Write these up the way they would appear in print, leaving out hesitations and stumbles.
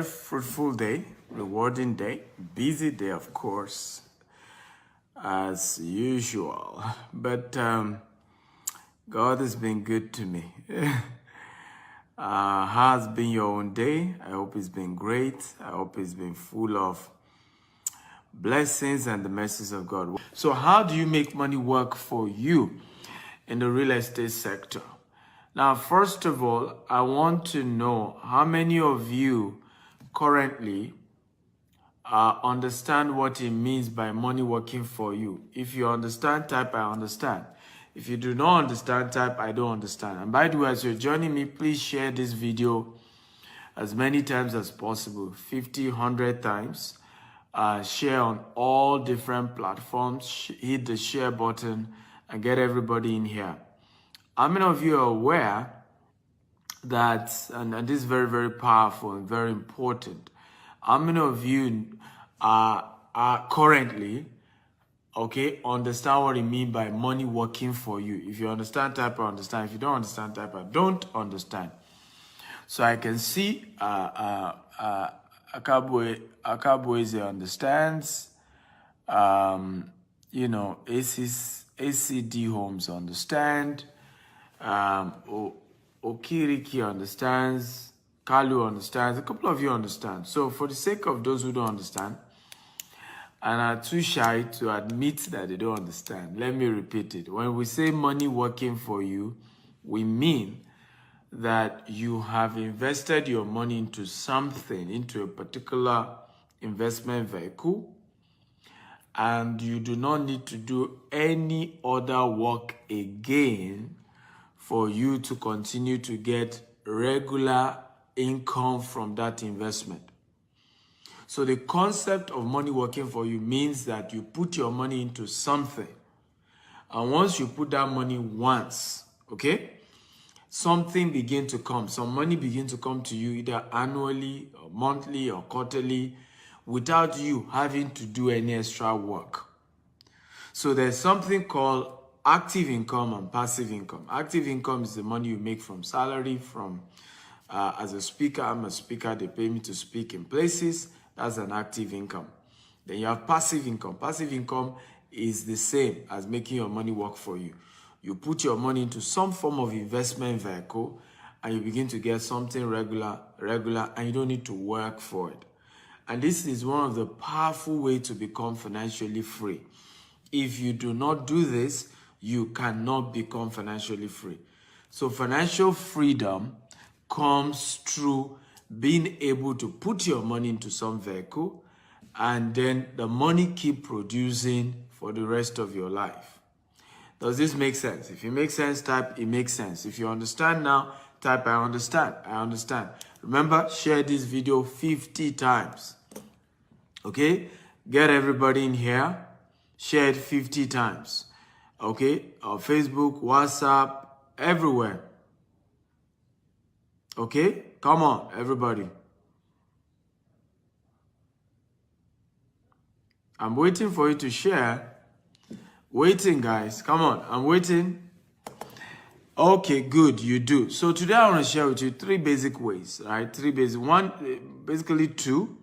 Fruitful day, rewarding day, busy day, of course, as usual. But God has been good to me. How has been your own day? I hope it's been great. I hope it's been full of blessings and the mercies of God. So how do you make money work for you in the real estate sector? Now, first of all, I want to know how many of you currently understand what it means by money working for you. If you understand, type I understand. If you do not understand, type I don't understand. And by the way, as you're joining me, please share this video as many times as possible, 50, 100 times. Share on all different platforms, hit the share button and get everybody in here. How many of you are aware that, and this is very, very powerful and very important, how many of you are currently, understand what it means by money working for you? If you understand, type I understand. If you don't understand, type I don't understand. So I can see Akabueze understands, ACD Homes understand, Okiriki understands, Kalu understands, a couple of you understand. So for the sake of those who don't understand and are too shy to admit that they don't understand, let me repeat it. When we say money working for you, we mean that you have invested your money into something, into a particular investment vehicle, and you do not need to do any other work again for you to continue to get regular income from that investment. So the concept of money working for you means that you put your money into something, and once you put that money once, something begin to come. Some money begin to come to you either annually or monthly or quarterly without you having to do any extra work. So there's something called active income and passive income. Active income is the money you make from salary, from as a speaker. I'm a speaker, they pay me to speak in places. That's an active income. Then you have passive income. Passive income is the same as making your money work for you. You put your money into some form of investment vehicle and you begin to get something regular, and you don't need to work for it. And this is one of the powerful ways to become financially free. If you do not do this, you cannot become financially free. So financial freedom comes through being able to put your money into some vehicle and then the money keep producing for the rest of your life. Does this make sense? If it makes sense, type it makes sense. If you understand now, type I understand. I understand. Remember, share this video 50 times. Okay? Get everybody in here. Share it 50 times. Okay? Facebook, WhatsApp, everywhere. Okay? Come on, everybody. I'm waiting for you to share. Waiting, guys. Come on, I'm waiting. Okay, good, you do. So today I want to share with you 3 basic ways, right? 3 basic, basically 2.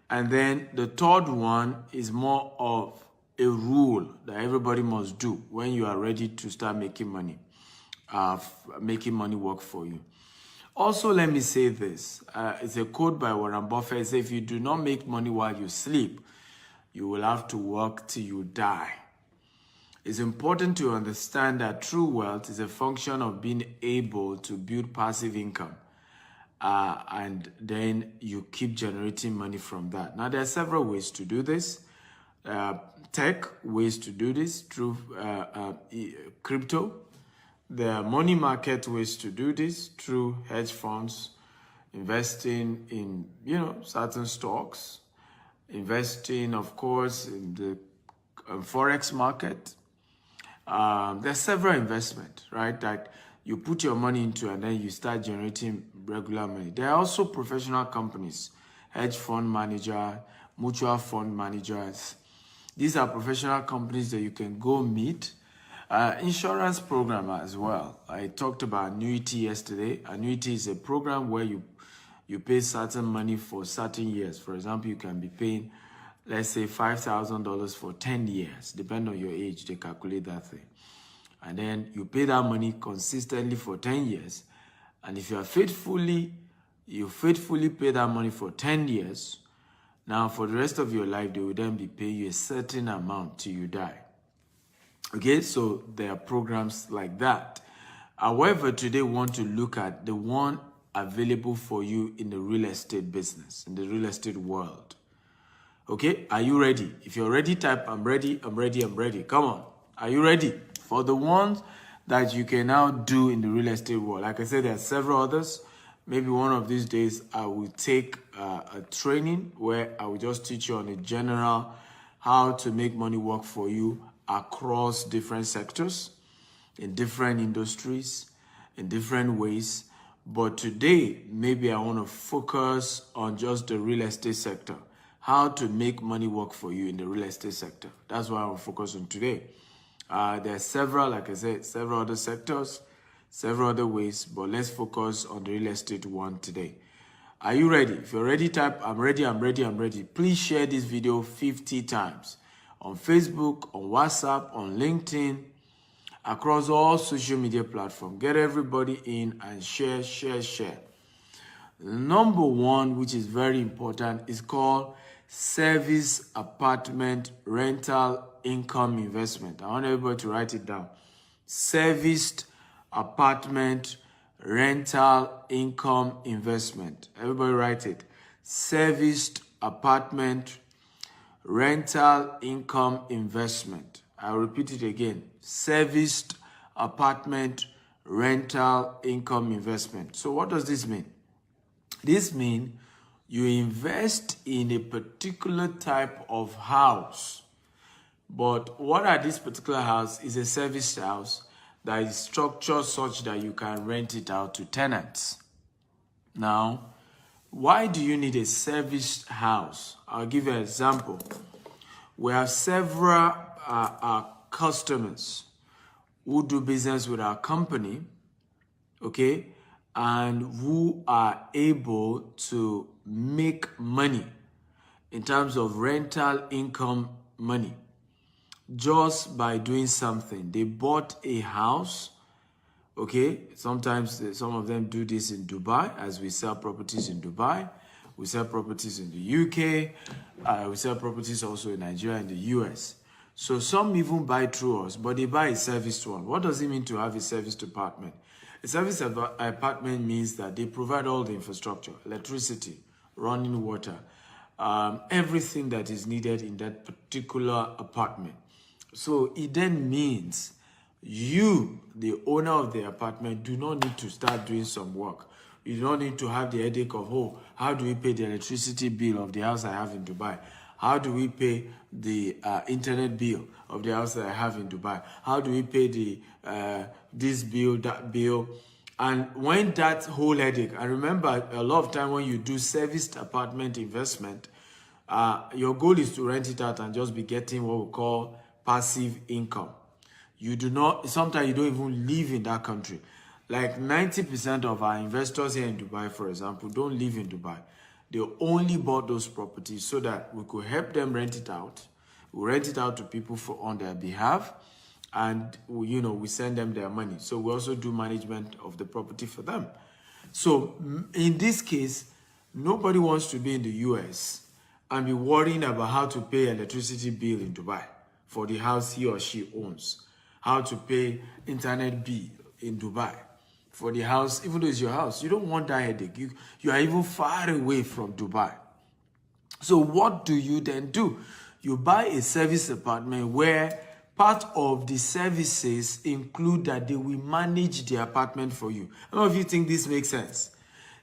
And then the third one is more of a rule that everybody must do when you are ready to start making money, making money work for you. Also, let me say this. It's a quote by Warren Buffett. It says, if you do not make money while you sleep, you will have to work till you die. It's important to understand that true wealth is a function of being able to build passive income. And then you keep generating money from that. Now, there are several ways to do this. Tech ways to do this through crypto. There are money market ways to do this through hedge funds, investing in, certain stocks, investing, of course, in the Forex market. There's several investments, right, that you put your money into and then you start generating regular money. There are also professional companies, hedge fund manager, mutual fund managers. These are professional companies that you can go meet. Insurance program as well. I talked about annuity yesterday. Annuity is a program where you you pay certain money for certain years. For example, you can be paying, let's say, $5,000 for 10 years. Depending on your age, they calculate that thing. And then you pay that money consistently for 10 years. And if you faithfully pay that money for 10 years, now for the rest of your life, they will then be paying you a certain amount till you die. Okay, so there are programs like that. However, today we want to look at the one available for you in the real estate business, in the real estate world. Okay, are you ready? If you're ready, type I'm ready, I'm ready, I'm ready. Come on, are you ready? For the ones that you can now do in the real estate world. Like I said, there are several others. Maybe one of these days I will take a training where I will just teach you on a general how to make money work for you across different sectors, in different industries, in different ways. But today, maybe I want to focus on just the real estate sector, how to make money work for you in the real estate sector. That's what I want to focus on today. There are several, like I said, several other sectors, several other ways, but let's focus on the real estate one today. Are you ready? If you're ready, type I'm ready, I'm ready, I'm ready. Please share this video 50 times on Facebook, on WhatsApp, on LinkedIn, across all social media platforms. Get everybody in and share, share, share. Number one, which is very important, is called service apartment rental income investment. I want everybody to write it down. Serviced apartment rental income investment. Everybody write it. Serviced apartment rental income investment. I'll repeat it again. Serviced apartment rental income investment. So what does this mean? This means you invest in a particular type of house. But what are this particular house? Is a serviced house that is structured such that you can rent it out to tenants. Now, why do you need a serviced house? I'll give you an example. We have several customers who do business with our company, okay, and who are able to make money in terms of rental income money just by doing something. They bought a house, okay? Sometimes some of them do this in Dubai, as we sell properties in Dubai. We sell properties in the UK. We sell properties also in Nigeria and the US. So some even buy through us, but they buy a serviced one. What does it mean to have a serviced apartment? A serviced apartment means that they provide all the infrastructure, electricity, running water, everything that is needed in that particular apartment. So it then means you, the owner of the apartment, do not need to start doing some work. You don't need to have the headache of, oh, how do we pay the electricity bill of the house I have in Dubai? How do we pay the internet bill of the house that I have in Dubai? How do we pay the this bill, that bill? And when that whole headache, and remember, a lot of time when you do serviced apartment investment, your goal is to rent it out and just be getting what we call passive income. You do not, sometimes you don't even live in that country. Like 90% of our investors here in Dubai, for example, don't live in Dubai. They only bought those properties so that we could help them rent it out. We rent it out to people on their behalf, and we send them their money. So we also do management of the property for them. So in this case, nobody wants to be in the US and be worrying about how to pay electricity bill in Dubai for the house he or she owns, how to pay internet bill in Dubai for the house, even though it's your house. You don't want that headache. You are even far away from Dubai. So what do you then do? You buy a service apartment where part of the services include that they will manage the apartment for you. How many of you think this makes sense?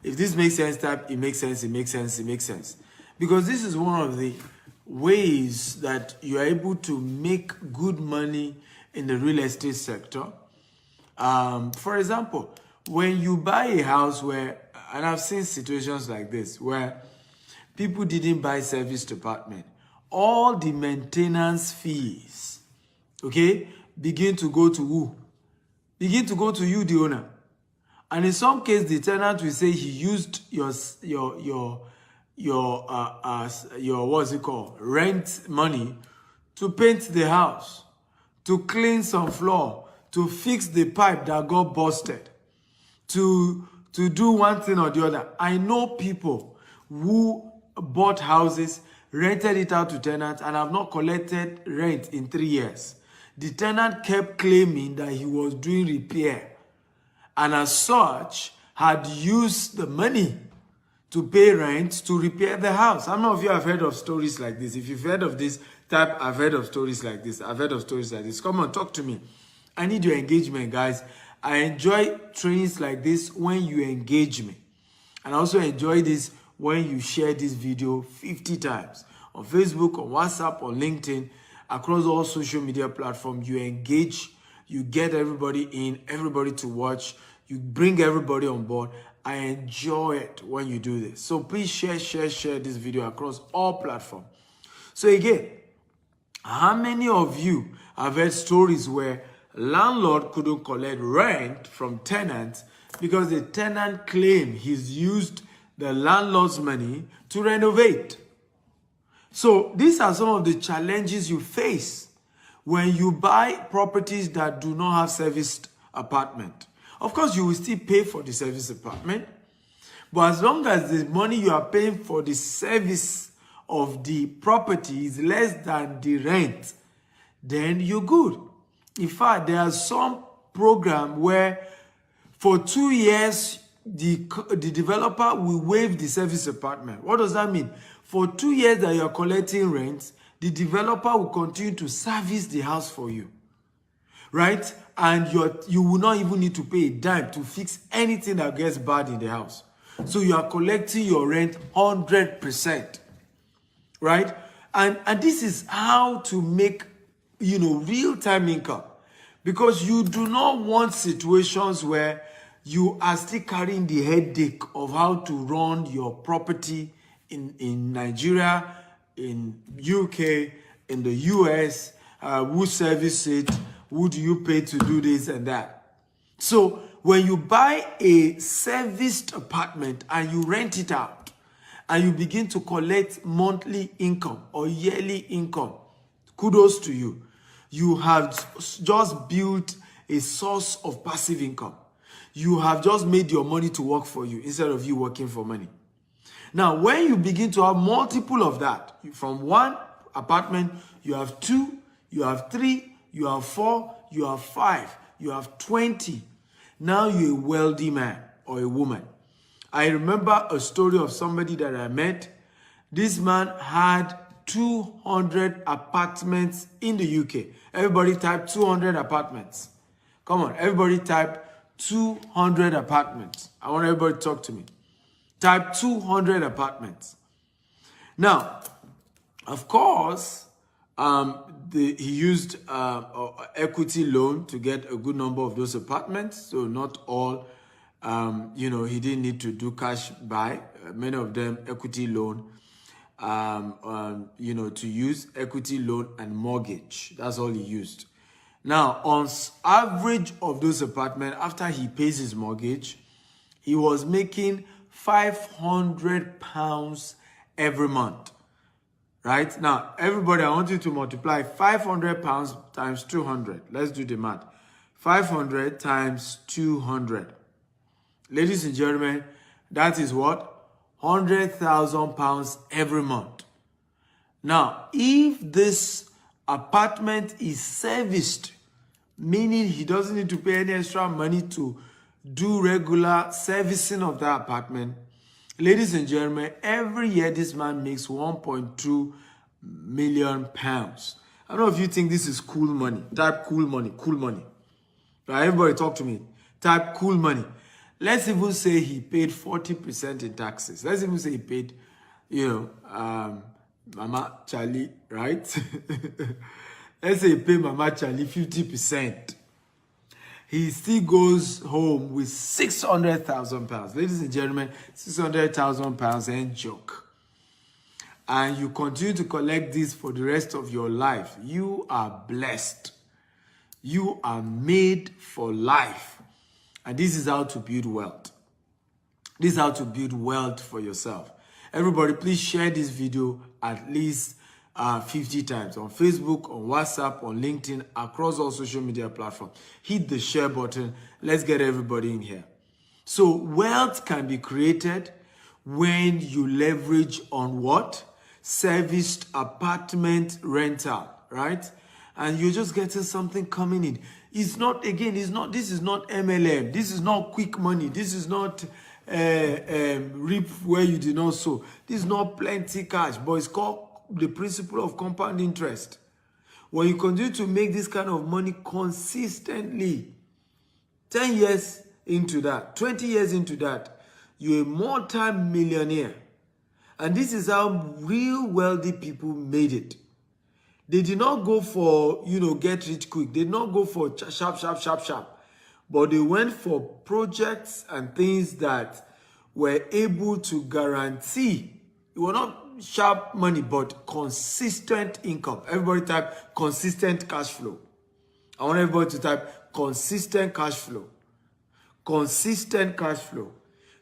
If this makes sense, type, it makes sense, it makes sense, it makes sense. Because this is one of the ways that you are able to make good money in the real estate sector. For example, when you buy a house where, and I've seen situations like this, where people didn't buy serviced apartment, all the maintenance fees, okay, begin to go to who? Begin to go to you, the owner. And in some cases, the tenant will say he used your what's it called, rent money to paint the house, to clean some floor, to fix the pipe that got busted, to do one thing or the other. I know people who bought houses, rented it out to tenants, and have not collected rent in 3 years. The tenant kept claiming that he was doing repair, and as such, had used the money to pay rent to repair the house. How many of you have heard of stories like this? If you've heard of this type, I've heard of stories like this. I've heard of stories like this. Come on, talk to me. I need your engagement, guys. I enjoy trainings like this when you engage me. And I also enjoy this when you share this video 50 times. On Facebook, on WhatsApp, on LinkedIn, across all social media platforms, you engage, you get everybody in, everybody to watch, you bring everybody on board. I enjoy it when you do this. So please share this video across all platforms. So again, how many of you have heard stories where landlord couldn't collect rent from tenants because the tenant claimed he's used the landlord's money to renovate? So these are some of the challenges you face when you buy properties that do not have serviced apartment. Of course, you will still pay for the service apartment, but as long as the money you are paying for the service of the property is less than the rent, then you're good. In fact, there are some program where for 2 years, the developer will waive the service apartment. What does that mean? For 2 years that you're collecting rent, the developer will continue to service the house for you, right? And you will not even need to pay a dime to fix anything that gets bad in the house. So you are collecting your rent 100%, right? And this is how to make, real-time income. Because you do not want situations where you are still carrying the headache of how to run your property in Nigeria, in UK, in the US, who service it, who do you pay to do this and that. So when you buy a serviced apartment and you rent it out and you begin to collect monthly income or yearly income, kudos to you. You have just built a source of passive income. You have just made your money to work for you instead of you working for money. Now, when you begin to have multiple of that, from one apartment, you have 2, you have 3, you have 4, you have 5, you have 20. Now you're a wealthy man or a woman. I remember a story of somebody that I met. This man had 200 apartments in the UK. Everybody type 200 apartments. Come on, everybody type 200 apartments. I want everybody to talk to me. Type 200 apartments. Now, of course, he used equity loan to get a good number of those apartments. So not all, he didn't need to do cash buy. Many of them equity loan, to use equity loan and mortgage. That's all he used. Now, on average of those apartments, after he pays his mortgage, he was making £500 every month. Right? Now, everybody, I want you to multiply £500 times 200. Let's do the math. 500 times 200. Ladies and gentlemen, that is what? £100,000 every month. Now, if this apartment is serviced, meaning he doesn't need to pay any extra money to do regular servicing of that apartment, ladies and gentlemen, every year this man makes £1.2 million. I don't know if you think this is cool money. Type cool money, cool money. Right, everybody talk to me. Type cool money. Let's even say he paid 40% in taxes. Let's even say he paid, Mama Charlie, right? Let's say he paid Mama Charlie 50%. He still goes home with £600,000. Ladies and gentlemen, £600,000 ain't joke. And you continue to collect this for the rest of your life. You are blessed. You are made for life. And this is how to build wealth. This is how to build wealth for yourself. Everybody, please share this video at least 50 times on Facebook, on WhatsApp, on LinkedIn, across all social media platforms. Hit the share button. Let's get everybody in here. So wealth can be created when you leverage on what? Serviced apartment rental, right? And you're just getting something coming in. It's not, again, this is not MLM. This is not quick money. This is not reap where you did not sow. This is not plenty cash, but it's called the principle of compound interest. When you continue to make this kind of money consistently, 10 years into that, 20 years into that, you're a multi-millionaire. And this is how real wealthy people made it. They did not go for, get rich quick. They did not go for sharp. But they went for projects and things that were able to guarantee. It was not sharp money, but consistent income. Everybody type consistent cash flow. I want everybody to type consistent cash flow. Consistent cash flow.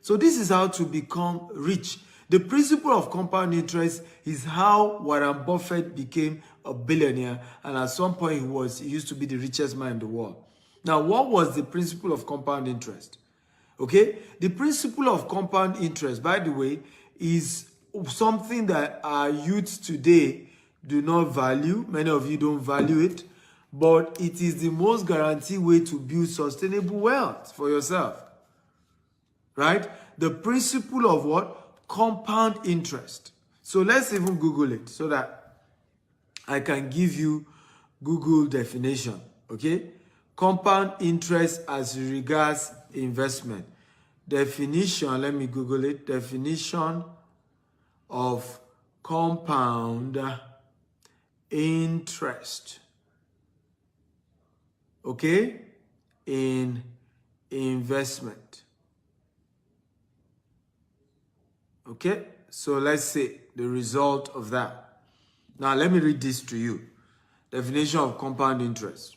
So this is how to become rich. The principle of compound interest is how Warren Buffett became a billionaire, and at some point he used to be the richest man in the world. Now, what was the principle of compound interest? Okay, the principle of compound interest, by the way, is something that our youth today do not value. Many of you don't value it, but it is the most guaranteed way to build sustainable wealth for yourself. Right? The principle of what? Compound interest. So let's even Google it so that I can give you Google definition. Okay? Compound interest as regards investment. Definition, let me Google it. Definition of compound interest. Okay? In investment. Okay? So let's say the result of that. Now let me read this to you. Definition of compound interest.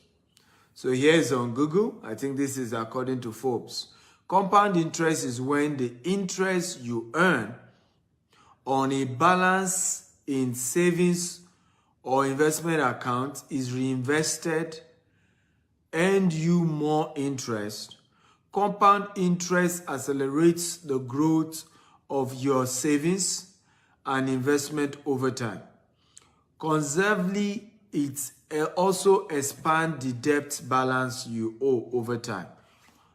So here is on Google. I think this is according to Forbes. Compound interest is when the interest you earn on a balance in savings or investment account is reinvested and you more interest. Compound interest accelerates the growth of your savings and investment over time. Conservatively, it also expands the debt balance you owe over time.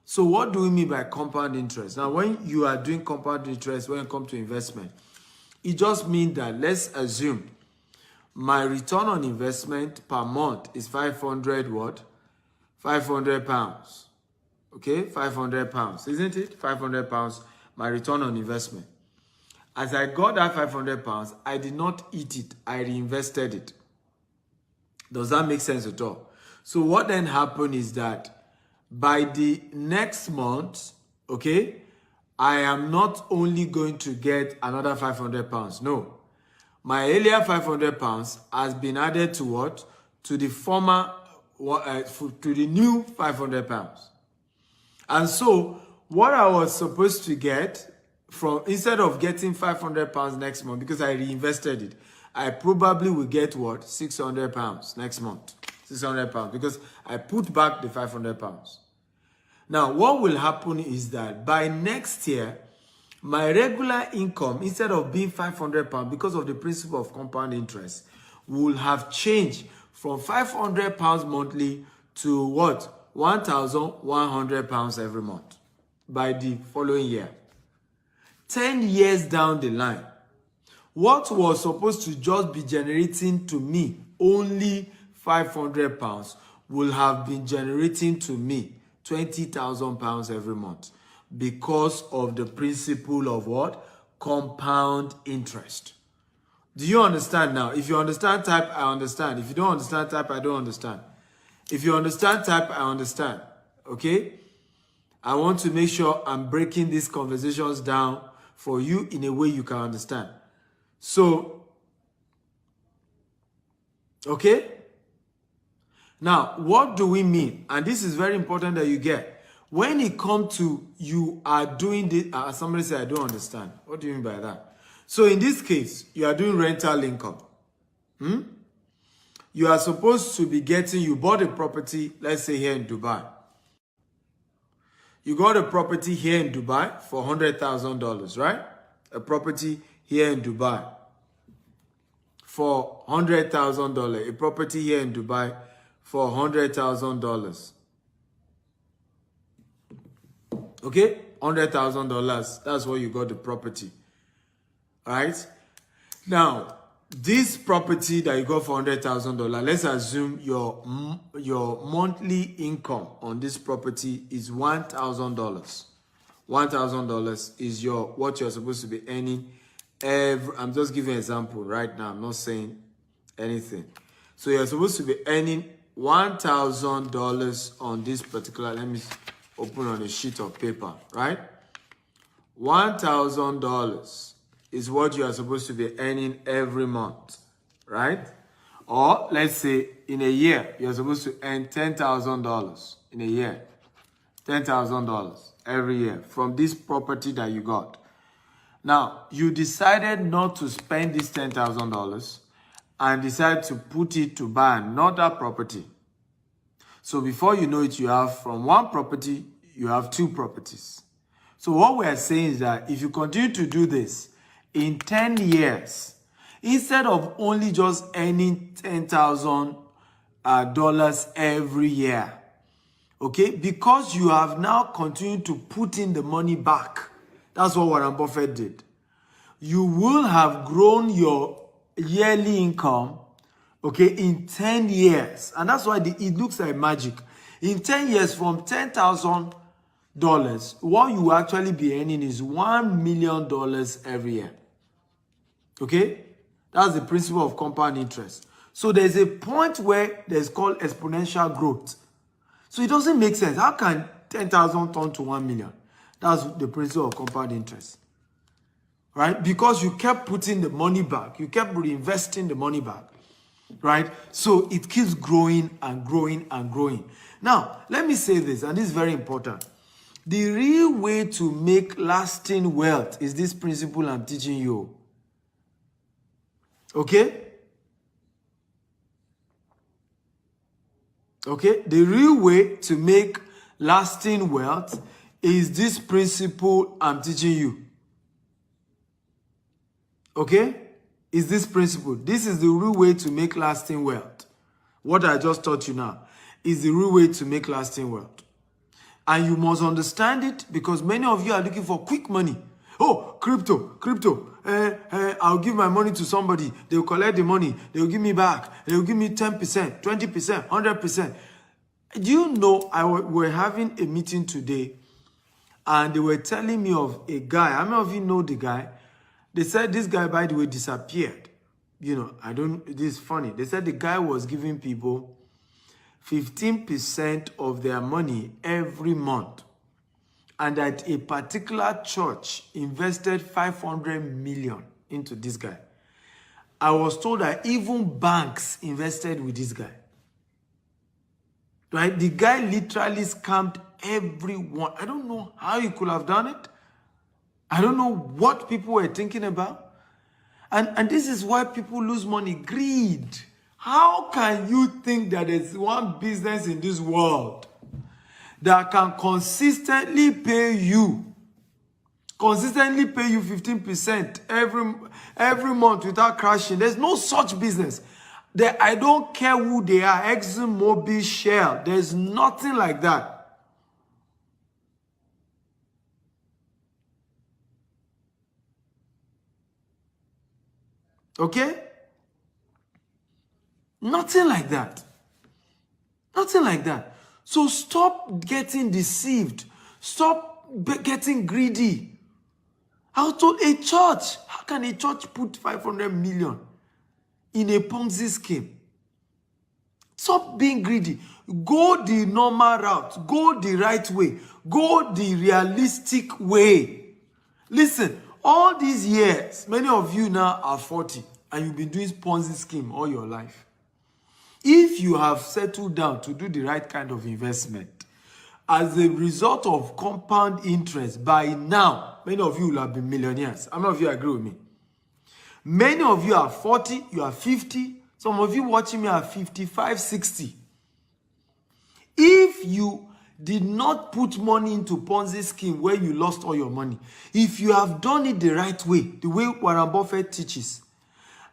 So what do we mean by compound interest? Now, when you are doing compound interest, when it comes to investment, it just means that, let's assume my return on investment per month is 500 what? 500 pounds. Okay, 500 pounds, isn't it? 500 pounds, my return on investment. As I got that 500 pounds, I did not eat it. I reinvested it. Does that make sense at all? So what then happened is that by the next month, okay, I am not only going to get another 500 pounds. No. My earlier 500 pounds has been added to what? To the former, to the new 500 pounds. And so what I was supposed to get from, instead of getting 500 pounds next month, because I reinvested it, I probably will get what? 600 pounds next month. 600 pounds because I put back the 500 pounds. Now, what will happen is that by next year, my regular income, instead of being 500 pounds, because of the principle of compound interest, will have changed from 500 pounds monthly to what? 1,100 pounds every month by the following year. 10 years down the line, what was supposed to just be generating to me only 500 pounds will have been generating to me 20,000 pounds every month because of the principle of what? Compound interest. Do you understand now? If you understand, type I understand. If you don't understand, type I don't understand. If you understand, type I understand. Okay? I want to make sure I'm breaking these conversations down for you in a way you can understand. So, okay? Now, what do we mean? And this is very important that you get. when it comes to you are doing this, somebody said, I don't understand. What do you mean by that? So in this case, you are doing rental income. You are supposed to be getting, you bought a property, let's say here in Dubai. You got a property here in Dubai for $100,000, right? A property here in Dubai for $100,000. A property here in Dubai for $100,000. Okay? $100,000. That's what you got the property. All right? Now, this property that you got for $100,000, let's assume your monthly income on this property is $1,000. $1,000 is what you're supposed to be earning every. I'm just giving an example right now. I'm not saying anything. So you're supposed to be earning $1,000 on this particular. Let me open on a sheet of paper, right? $1,000 is what you are supposed to be earning every month, right? Or let's say in a year, you're supposed to earn $10,000 in a year. $10,000 every year from this property that you got. Now, you decided not to spend this $10,000 and decided to put it to buy another property. So before you know it, you have from one property, you have two properties. So what we are saying is that if you continue to do this, in 10 years, instead of only just earning $10,000 every year, okay, because you have now continued to put in the money back, that's what Warren Buffett did. You will have grown your yearly income, okay, in 10 years. And that's why it looks like magic. In 10 years, from $10,000, what you will actually be earning is $1 million every year. Okay? That's the principle of compound interest. So there's a point where there's called exponential growth. So it doesn't make sense. How can 10,000 turn to 1 million? That's the principle of compound interest. Right? Because you kept putting the money back. You kept reinvesting the money back. Right? So it keeps growing and growing and growing. Now, let me say this, and this is very important. The real way to make lasting wealth is this principle I'm teaching you. Okay? Okay? The real way to make lasting wealth is this principle I'm teaching you. Okay? Is this principle. This is the real way to make lasting wealth. What I just taught you now is the real way to make lasting wealth. And you must understand it because many of you are looking for quick money. Oh, crypto. I'll give my money to somebody. They'll collect the money. They'll give me back. They'll give me 10%, 20%, 100%. Do you know, we're having a meeting today and they were telling me of a guy. How many of you know the guy? They said this guy, by the way, disappeared. You know, this is funny. They said the guy was giving people 15% of their money every month. And that a particular church invested 500 million into this guy. I was told that even banks invested with this guy. Right? The guy literally scammed everyone. I don't know how he could have done it. I don't know what people were thinking about. And this is why people lose money. Greed. How can you think that there's one business in this world that can consistently pay you 15% every month without crashing? There's no such business. I don't care who they are, Exxon, Mobil, Shell. There's nothing like that. Okay? Nothing like that. Nothing like that. So stop getting deceived. Stop getting greedy. I told a church. How can a church put 500 million in a Ponzi scheme? Stop being greedy. Go the normal route. Go the right way. Go the realistic way. Listen, all these years, many of you now are 40 and you've been doing Ponzi scheme all your life. If you have settled down to do the right kind of investment, as a result of compound interest, by now, many of you will have been millionaires. How many of you agree with me? Many of you are 40, you are 50. Some of you watching me are 55, 60. If you did not put money into Ponzi scheme where you lost all your money, if you have done it the right way, the way Warren Buffett teaches,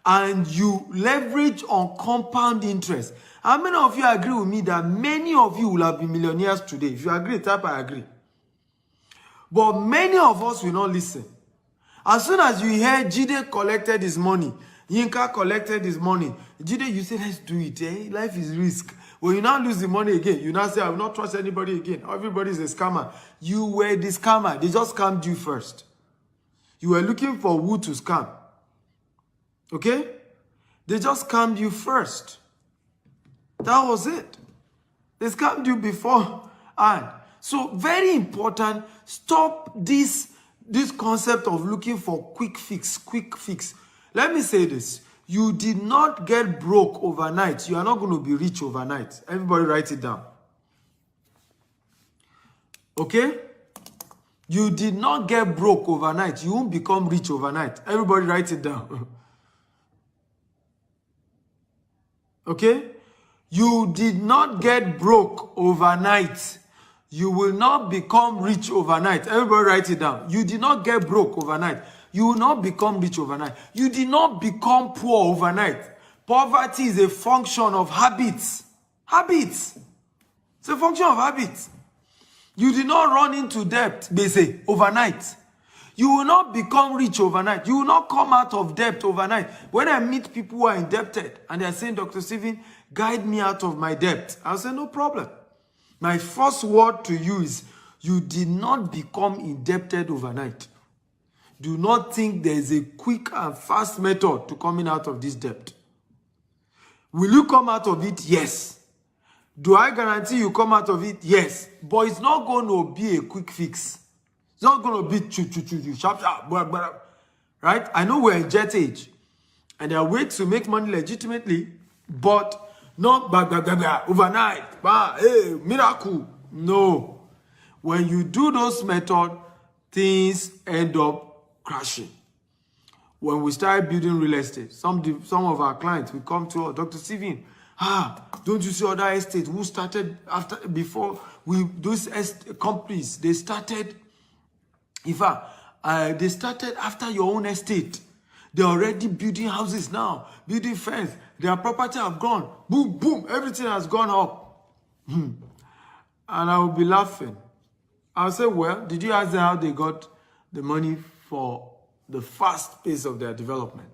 and you leverage on compound interest, how many of you agree with me that many of you will have been millionaires today? If you agree, type I agree. But many of us will not listen. As soon as you hear Jide collected his money, Yinka collected his money, Jide, you say, let's do it. Eh? Life is risk. When you now lose the money again, you now say, I will not trust anybody again. Everybody is a scammer. You were the scammer. They just scammed you first. You were looking for who to scam. Okay? They just scammed you first. That was it. They scammed you before. And so, very important, stop this concept of looking for quick fix, quick fix. Let me say this. You did not get broke overnight. You are not going to be rich overnight. Everybody write it down. Okay? You did not get broke overnight. You won't become rich overnight. Everybody write it down. Okay? You did not get broke overnight. You will not become rich overnight. Everybody write it down. You did not get broke overnight. You will not become rich overnight. You did not become poor overnight. Poverty is a function of habits. Habits. It's a function of habits. You did not run into debt, they say, overnight. You will not become rich overnight. You will not come out of debt overnight. When I meet people who are indebted and they are saying, Dr. Stephen, guide me out of my debt, I'll say, no problem. My first word to you is, you did not become indebted overnight. Do not think there is a quick and fast method to coming out of this debt. Will you come out of it? Yes. Do I guarantee you come out of it? Yes. But it's not going to be a quick fix. It's not going to be sharp, right? I know we're in jet age, and there are ways to make money legitimately, but not overnight. Hey, miracle. No. When you do those methods, things end up crashing. When we start building real estate, some of our clients will come to us, Dr. Stephen, don't you see other estates who started before we those companies, they started, in fact, they started after your own estate. They're already building houses now, building fence. Their property have gone. Boom, boom, everything has gone up. And I will be laughing. I'll say, well, did you ask them how they got the money for the fast pace of their development?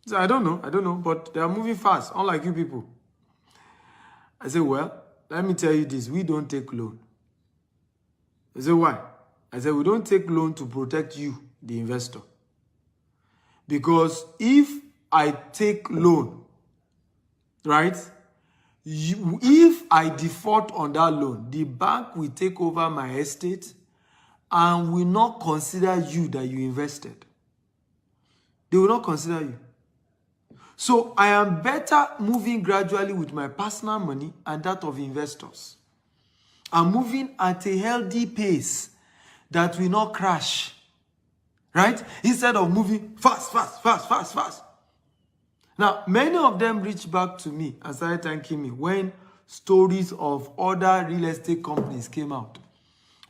So I don't know, but they are moving fast, unlike you people. I say, well, let me tell you this, we don't take loan. I say, why? I said, we don't take loan to protect you, the investor. Because if I take loan, right, if I default on that loan, the bank will take over my estate and will not consider you that you invested. They will not consider you. So I am better moving gradually with my personal money and that of investors. I'm moving at a healthy pace that will not crash. Right? Instead of moving fast. Now, many of them reached back to me and started thanking me when stories of other real estate companies came out.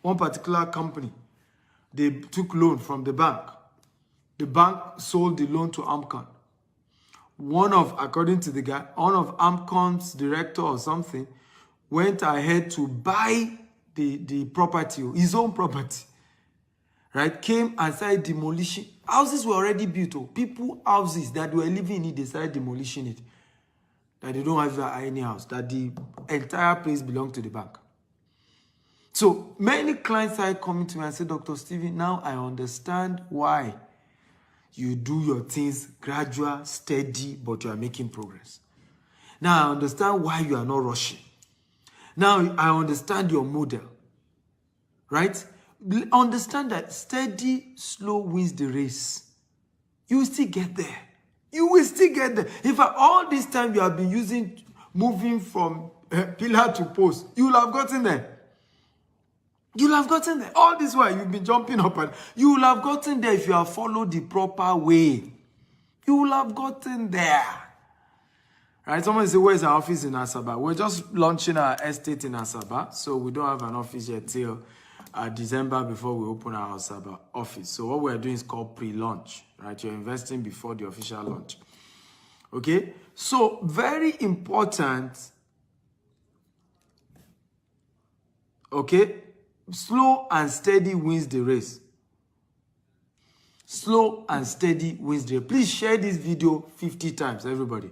One particular company, they took loan from the bank. The bank sold the loan to Amcon. According to the guy, one of Amcon's director or something went ahead to buy the property, his own property. Right? Came and started demolishing. Houses were already built. People, houses that were living in it, they started demolishing it. That they don't have any house. That the entire place belonged to the bank. So many clients started coming to me and said, Dr. Stephen, now I understand why you do your things gradual, steady, but you are making progress. Now I understand why you are not rushing. Now I understand your model. Right? Understand that steady, slow wins the race. You will still get there. You will still get there. In fact, all this time you have been moving from pillar to post, you will have gotten there. You'll have gotten there. All this while you've been jumping up and you will have gotten there if you have followed the proper way. You will have gotten there. Right? Someone say, where's our office in Asaba? We're just launching our estate in Asaba, so we don't have an office yet till December before we open our Asaba office. So what we're doing is called pre-launch. Right? You're investing before the official launch. Okay? So very important. Okay? Slow and steady wins the race. Slow and steady wins the race. Please share this video 50 times, everybody.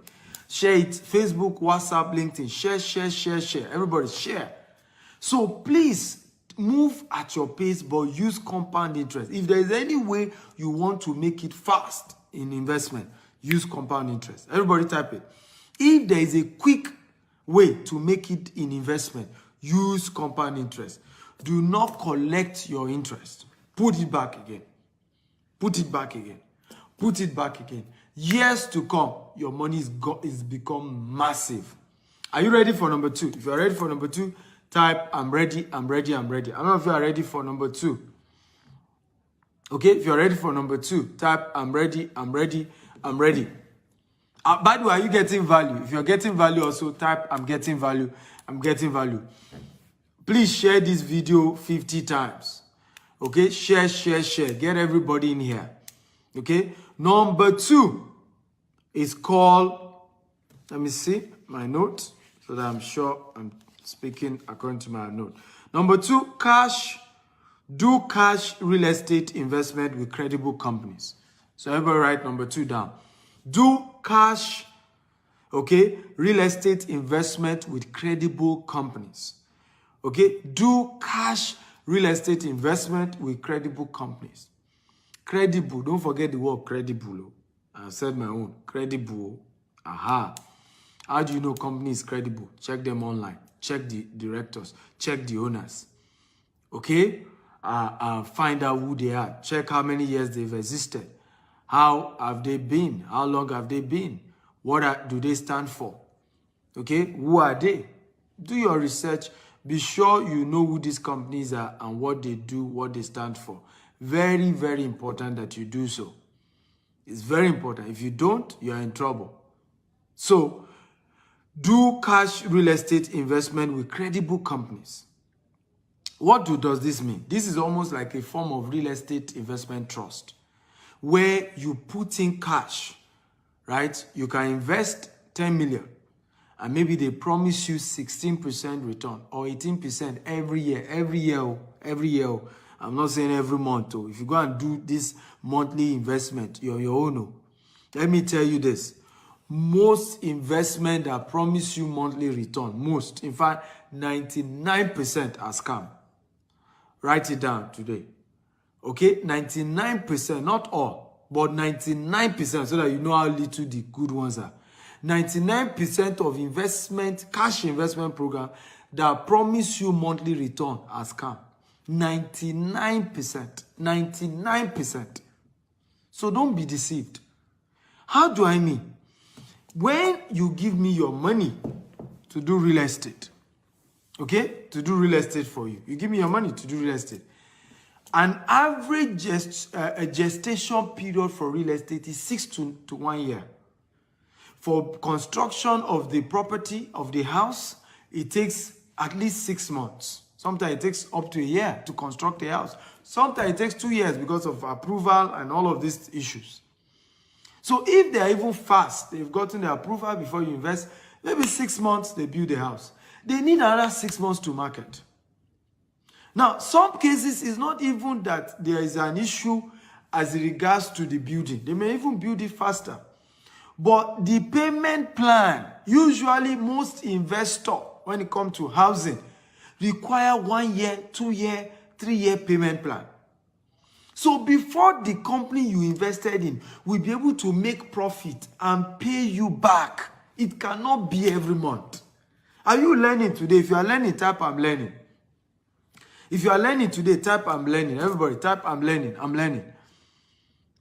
Share it. Facebook, WhatsApp, LinkedIn. Share. Everybody share. So please move at your pace, but use compound interest. If there is any way you want to make it fast in investment, use compound interest. Everybody type it. If there is a quick way to make it in investment, use compound interest. Do not collect your interest. Put it back again. Put it back again. Put it back again. Years to come, your money is become massive. Are you ready for number 2? If you're ready for number 2, type I'm ready, I'm ready, I'm ready. I don't know if you are ready for number 2. Okay, if you're ready for number 2, type I'm ready, I'm ready, I'm ready. By the way, are you getting value? If you're getting value also, type I'm getting value, I'm getting value. Please share this video 50 times. Okay, share. Get everybody in here. Okay, number 2 is called, let me see my notes so that I'm sure I'm speaking according to my note. Number 2, do cash real estate investment with credible companies. So everybody write number 2 down. Do cash, okay, real estate investment with credible companies. Okay, do cash real estate investment with credible companies. Credible, don't forget the word credible. I said my own. Credible. Aha. How do you know company is credible? Check them online. Check the directors. Check the owners. Okay? Find out who they are. Check how many years they've existed. How have they been? How long have they been? What do they stand for? Okay? Who are they? Do your research. Be sure you know who these companies are and what they do, what they stand for. Very, very important that you do so. It's very important. If you don't, you're in trouble. So, do cash real estate investment with credible companies. What does this mean? This is almost like a form of real estate investment trust where you put in cash, right? You can invest 10 million and maybe they promise you 16% return or 18% every year. I'm not saying every month. If you go and do this monthly investment, you're your own. Let me tell you this. Most investment that promise you monthly return, most, in fact, 99% are scam. Write it down today. Okay? 99%, not all, but 99% so that you know how little the good ones are. 99% of investment, cash investment program that promise you monthly return are scam. 99%. 99%. So don't be deceived. How do I mean? When you give me your money to do real estate, okay? To do real estate for you. You give me your money to do real estate. An average gestation period for real estate is 6 to 1 year. For construction of the property, of the house, it takes at least 6 months. Sometimes it takes up to a year to construct a house. Sometimes it takes 2 years because of approval and all of these issues. So if they are even fast, they've gotten the approval before you invest, maybe 6 months they build the house. They need another 6 months to market. Now, some cases, it's not even that there is an issue as regards to the building. They may even build it faster. But the payment plan, usually most investors, when it comes to housing, require 1 year, 2 year, 3 year payment plan. So before the company you invested in will be able to make profit and pay you back, it cannot be every month. Are you learning today? If you are learning, type I'm learning. If you are learning today, type I'm learning. Everybody type I'm learning. I'm learning.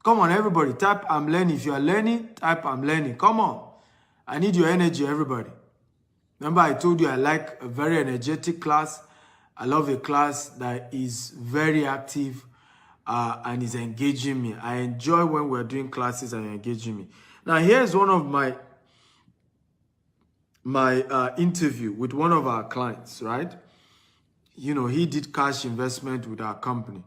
Come on, everybody, type I'm learning. If you are learning, type I'm learning. Come on. I need your energy, everybody. Remember, I told you I like a very energetic class. I love a class that is very active and is engaging me. I enjoy when we're doing classes and engaging me. Now, here's one of my interview with one of our clients, right? You know, he did cash investment with our company.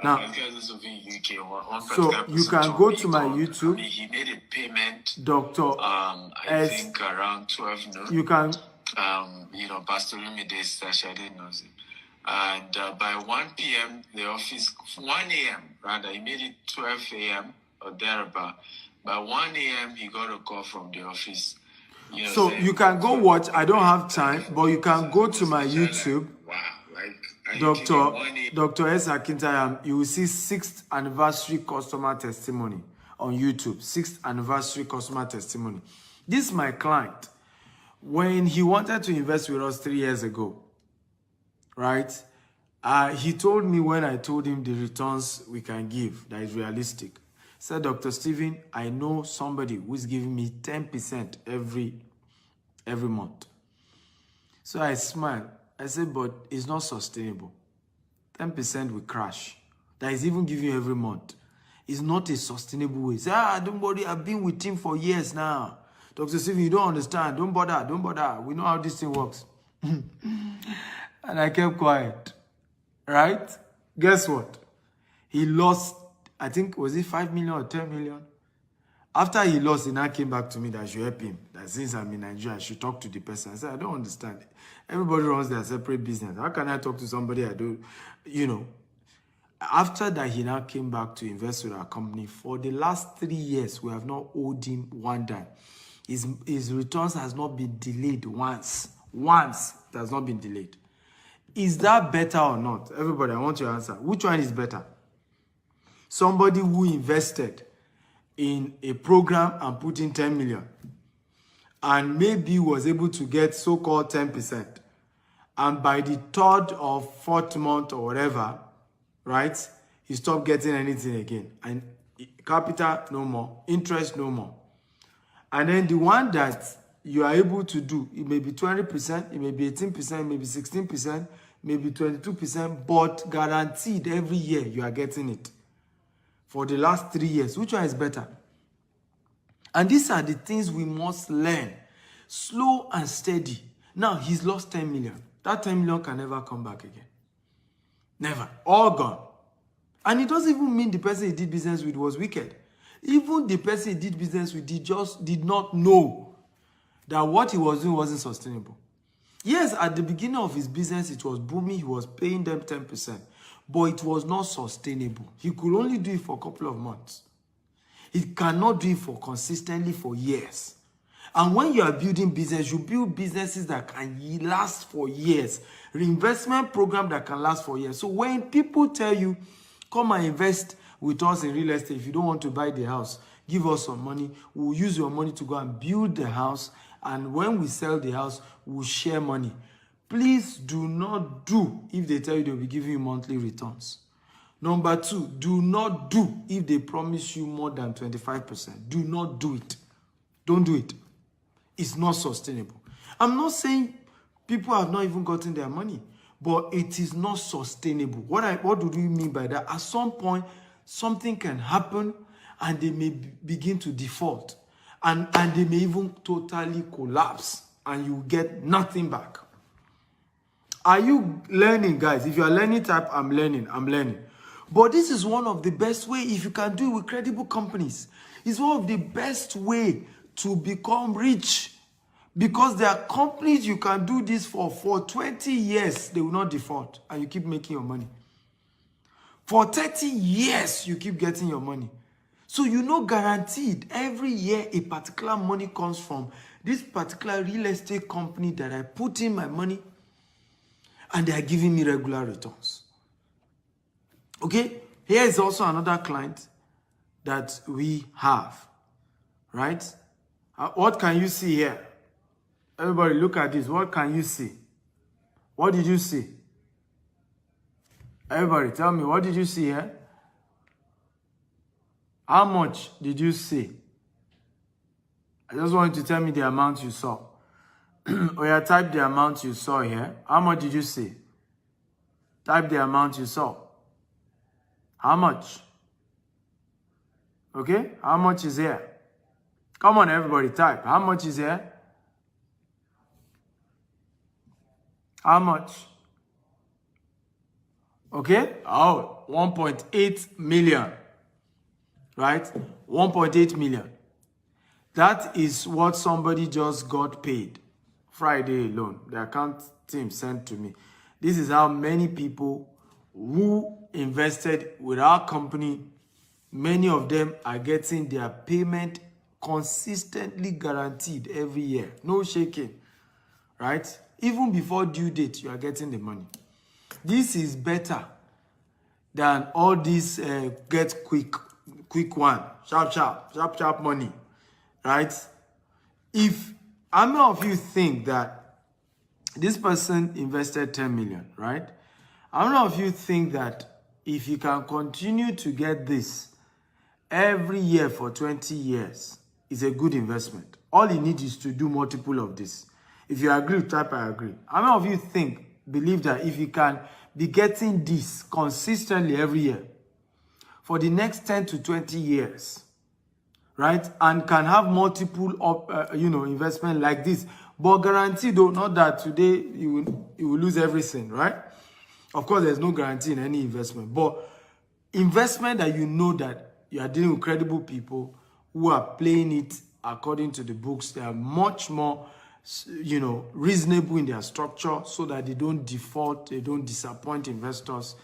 Now, so you can go to my YouTube. He made a payment. Dr. I think around 12 noon. You can. Pastor Lumide's Shade knows him. And by 1 p.m., the office, 1 a.m. rather, he made it 12 a.m. or thereabout. By 1 a.m., he got a call from the office. So you can go watch. I don't have time, but you can go to my YouTube. Wow, Dr. S. Akintayam, you will see 6th anniversary customer testimony on YouTube. 6th anniversary customer testimony. This is my client. When he wanted to invest with us 3 years ago, right? He told me when I told him the returns we can give that is realistic. Said, Dr. Stephen, I know somebody who is giving me 10% every month. So I smiled. I said, but it's not sustainable. 10% will crash. That is even giving you every month. It's not a sustainable way. Say, don't worry, I've been with him for years now. Dr. Stephen, you don't understand. Don't bother. We know how this thing works. And I kept quiet. Right? Guess what? He lost, I think, was it 5 million or 10 million? After he lost, he now came back to me that I should help him. That since I'm in Nigeria, I should talk to the person. I said, I don't understand. Everybody runs their separate business. How can I talk to somebody I don't, After that, he now came back to invest with our company. For the last 3 years, we have not owed him one dime. His returns has not been delayed once. Once, it has not been delayed. Is that better or not? Everybody, I want your answer. Which one is better? Somebody who invested in a program and put in 10 million and maybe was able to get so-called 10%. And by the 3rd or 4th month or whatever, right, he stopped getting anything again. And capital, no more. Interest, no more. And then the one that you are able to do, it may be 20%, it may be 18%, it may be 16%, maybe 22%, but guaranteed every year you are getting it. For the last 3 years, which one is better? And these are the things we must learn. Slow and steady. Now, he's lost 10 million. That 10 million can never come back again. Never. All gone. And it doesn't even mean the person he did business with was wicked. Even the person he did business with just did not know that what he was doing wasn't sustainable. Yes, at the beginning of his business, it was booming. He was paying them 10%. But it was not sustainable. He could only do it for a couple of months. He cannot do it for consistently for years. And when you are building business, you build businesses that can last for years. Reinvestment program that can last for years. So when people tell you, come and invest with us in real estate, if you don't want to buy the house, give us some money. We'll use your money to go and build the house. And when we sell the house, we'll share money. Please do not do if they tell you they'll be giving you monthly returns. Number 2, do not do if they promise you more than 25%. Do not do it. Don't do it. It's not sustainable. I'm not saying people have not even gotten their money, but it is not sustainable. What do we mean by that? At some point, something can happen and they may begin to default. And they may even totally collapse and you get nothing back. Are you learning, guys? If you are learning type, I'm learning. But this is one of the best way if you can do it with credible companies. It's one of the best way to become rich. Because there are companies you can do this for 20 years, they will not default and you keep making your money. For 30 years, you keep getting your money. So you know guaranteed every year a particular money comes from this particular real estate company that I put in my money and they are giving me regular returns. Okay, here is also another client that we have, right? What can you see here? Everybody look at this. What can you see? What did you see? Everybody tell me, what did you see here? How much did you see? I just want you to tell me the amount you saw. Or you type the amount you saw here. How much did you see? Type the amount you saw. How much? Okay? How much is here? Come on, everybody, type. How much is here? How much? Okay? Oh, 1.8 million. Right? 1.8 million. That is what somebody just got paid Friday alone. The account team sent to me. This is how many people who invested with our company, many of them are getting their payment consistently guaranteed every year. No shaking, right? Even before due date, you are getting the money. This is better than all this get quick one, sharp money, right? If how many of you think that this person invested 10 million, right? How many of you think that if you can continue to get this every year for 20 years, it's a good investment? All you need is to do multiple of this. If you agree, type I agree. How many of you believe that if you can be getting this consistently every year for the next 10 to 20 years, right, and can have multiple investment like this, but guaranteed though, not that today you will lose everything, right? Of course, there's no guarantee in any investment, but investment that you know that you are dealing with credible people who are playing it according to the books. They are much more, reasonable in their structure so that they don't default, they don't disappoint investors.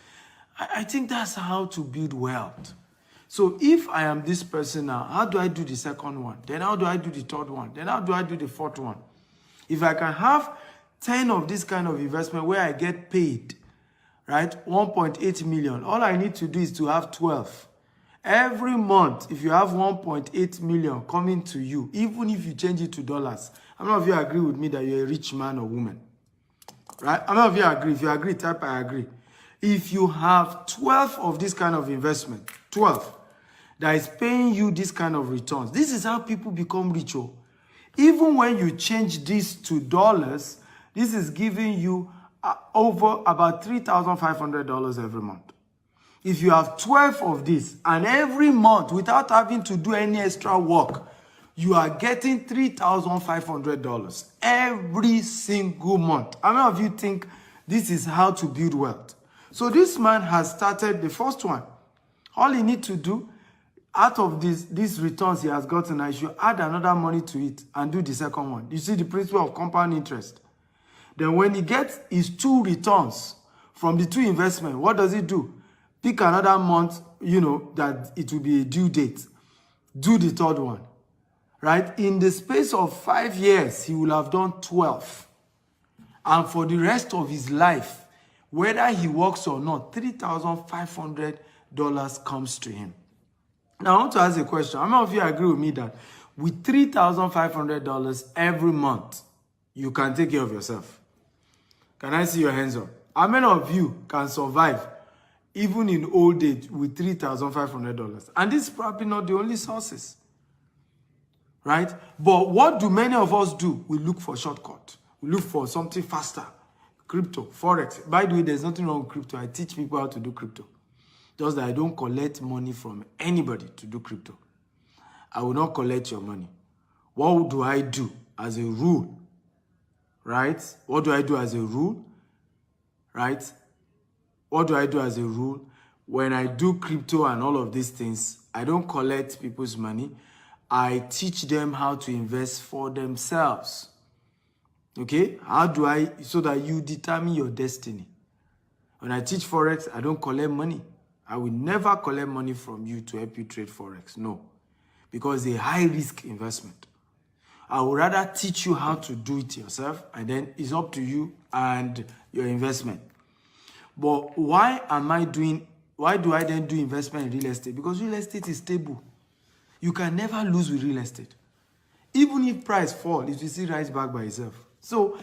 I think that's how to build wealth. So if I am this person now, how do I do the second one? Then how do I do the third one? Then how do I do the fourth one? If I can have 10 of this kind of investment where I get paid, right, 1.8 million, all I need to do is to have 12. Every month, if you have 1.8 million coming to you, even if you change it to dollars, how many of you agree with me that you're a rich man or woman? Right? How many of you agree? If you agree, type I agree. If you have 12 of this kind of investment, 12, that is paying you this kind of returns, this is how people become rich. Even when you change this to dollars, this is giving you over about $3,500 every month. If you have 12 of this, and every month, without having to do any extra work, you are getting $3,500 every single month. How many of you think this is how to build wealth? So this man has started the first one. All he needs to do, out of these returns he has gotten, I should add another money to it and do the second one. You see the principle of compound interest. Then when he gets his 2 returns from the 2 investments, what does he do? Pick another month, that it will be a due date. Do the third one. Right? In the space of 5 years, he will have done 12. And for the rest of his life, whether he works or not, $3,500 comes to him. Now, I want to ask a question. How many of you agree with me that with $3,500 every month, you can take care of yourself? Can I see your hands up? How many of you can survive even in old age with $3,500? And this is probably not the only sources. Right? But what do many of us do? We look for shortcut. We look for something faster. Crypto, Forex. By the way, there's nothing wrong with crypto. I teach people how to do crypto. Just that I don't collect money from anybody to do crypto. I will not collect your money. What do I do as a rule? Right? What do I do as a rule? Right? What do I do as a rule? When I do crypto and all of these things, I don't collect people's money. I teach them how to invest for themselves. Okay? How do I, so that you determine your destiny. When I teach Forex, I don't collect money. I will never collect money from you to help you trade Forex. No. Because it's a high-risk investment. I would rather teach you how to do it yourself, and then it's up to you and your investment. But why do I then do investment in real estate? Because real estate is stable. You can never lose with real estate. Even if price falls, it will still rise back by itself. So,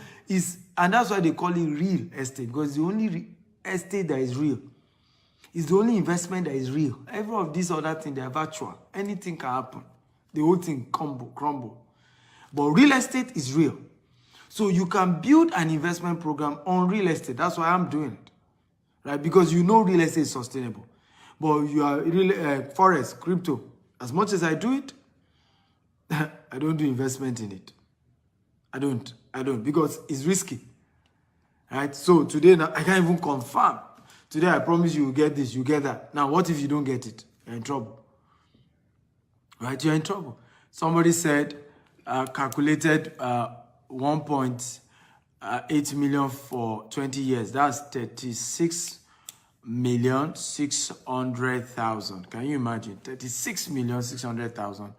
and that's why they call it real estate, because it's the only estate that is real. It's the only investment that is real. Every of these other things, they are virtual. Anything can happen. The whole thing crumble. But real estate is real. So you can build an investment program on real estate. That's why I'm doing it. right? Because you know real estate is sustainable. But you are really forex, crypto. As much as I do it, I don't do investment in it. I don't because it's risky, right? So today now, I can't even confirm. Today I promise you will get this, you get that. Now what if you don't get it? You're in trouble, right? You're in trouble. Somebody said calculated 1.8 million for 20 years. That's 36,600,000. Can you imagine? 36,600,000.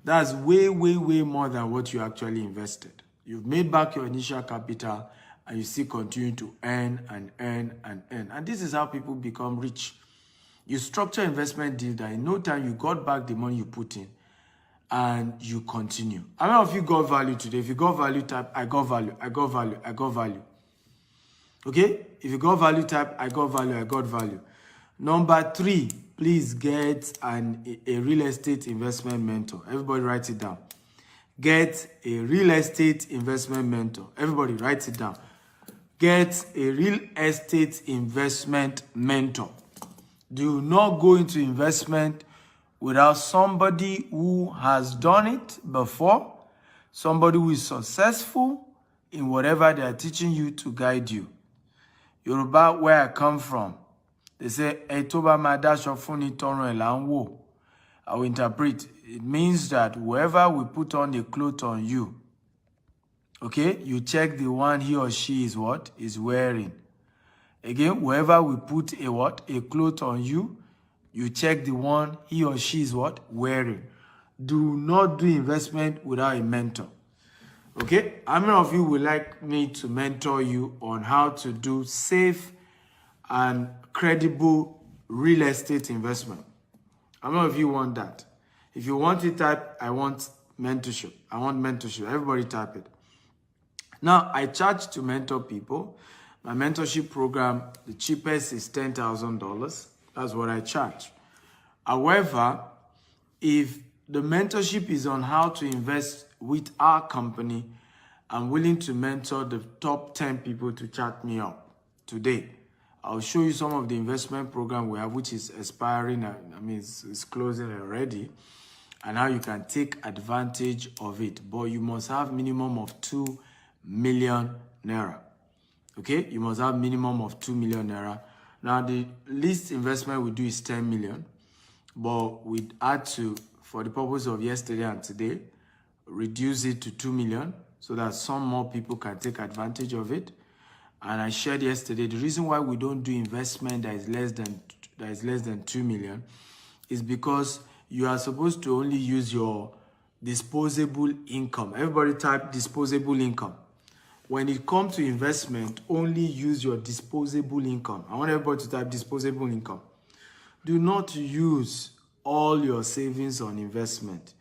That's way more than what you actually invested. You've made back your initial capital and you still continue to earn and earn and earn. And this is how people become rich. You structure investment deal that in no time you got back the money you put in and you continue. How many of you got value today? If you got value, type I got value, I got value, I got value. Okay? If you got value, type I got value, I got value. Number 3, please get a real estate investment mentor. Everybody write it down. Get a real estate investment mentor. Everybody write it down. Get a real estate investment mentor. Do not go into investment without somebody who has done it before, somebody who is successful in whatever they are teaching you to guide you. Yoruba, where I come from, they say, Etoba madasho funi tono elanwo. I will interpret. It means that whoever will put on a cloth on you, okay, you check the one he or she is what? Is wearing. Again, whoever will put a what? A cloth on you, you check the one he or she is what? Wearing. Do not do investment without a mentor. Okay? How many of you would like me to mentor you on how to do safe and credible real estate investment? How many of you want that? If you want it, type, I want mentorship. I want mentorship. Everybody type it. Now, I charge to mentor people. My mentorship program, the cheapest is $10,000. That's what I charge. However, if the mentorship is on how to invest with our company, I'm willing to mentor the top 10 people to chat me up today. I'll show you some of the investment program we have, which is expiring. I mean, it's closing already, and how you can take advantage of it. But you must have minimum of 2 million naira. Okay, you must have minimum of 2 million naira. Now, the least investment we do is 10 million, but we had to, for the purpose of yesterday and today, reduce it to 2 million so that some more people can take advantage of it. And I shared yesterday, the reason why we don't do investment that is less than 2 million is because you are supposed to only use your disposable income. Everybody type disposable income. When it comes to investment, only use your disposable income. I want everybody to type disposable income. Do not use all your savings on investment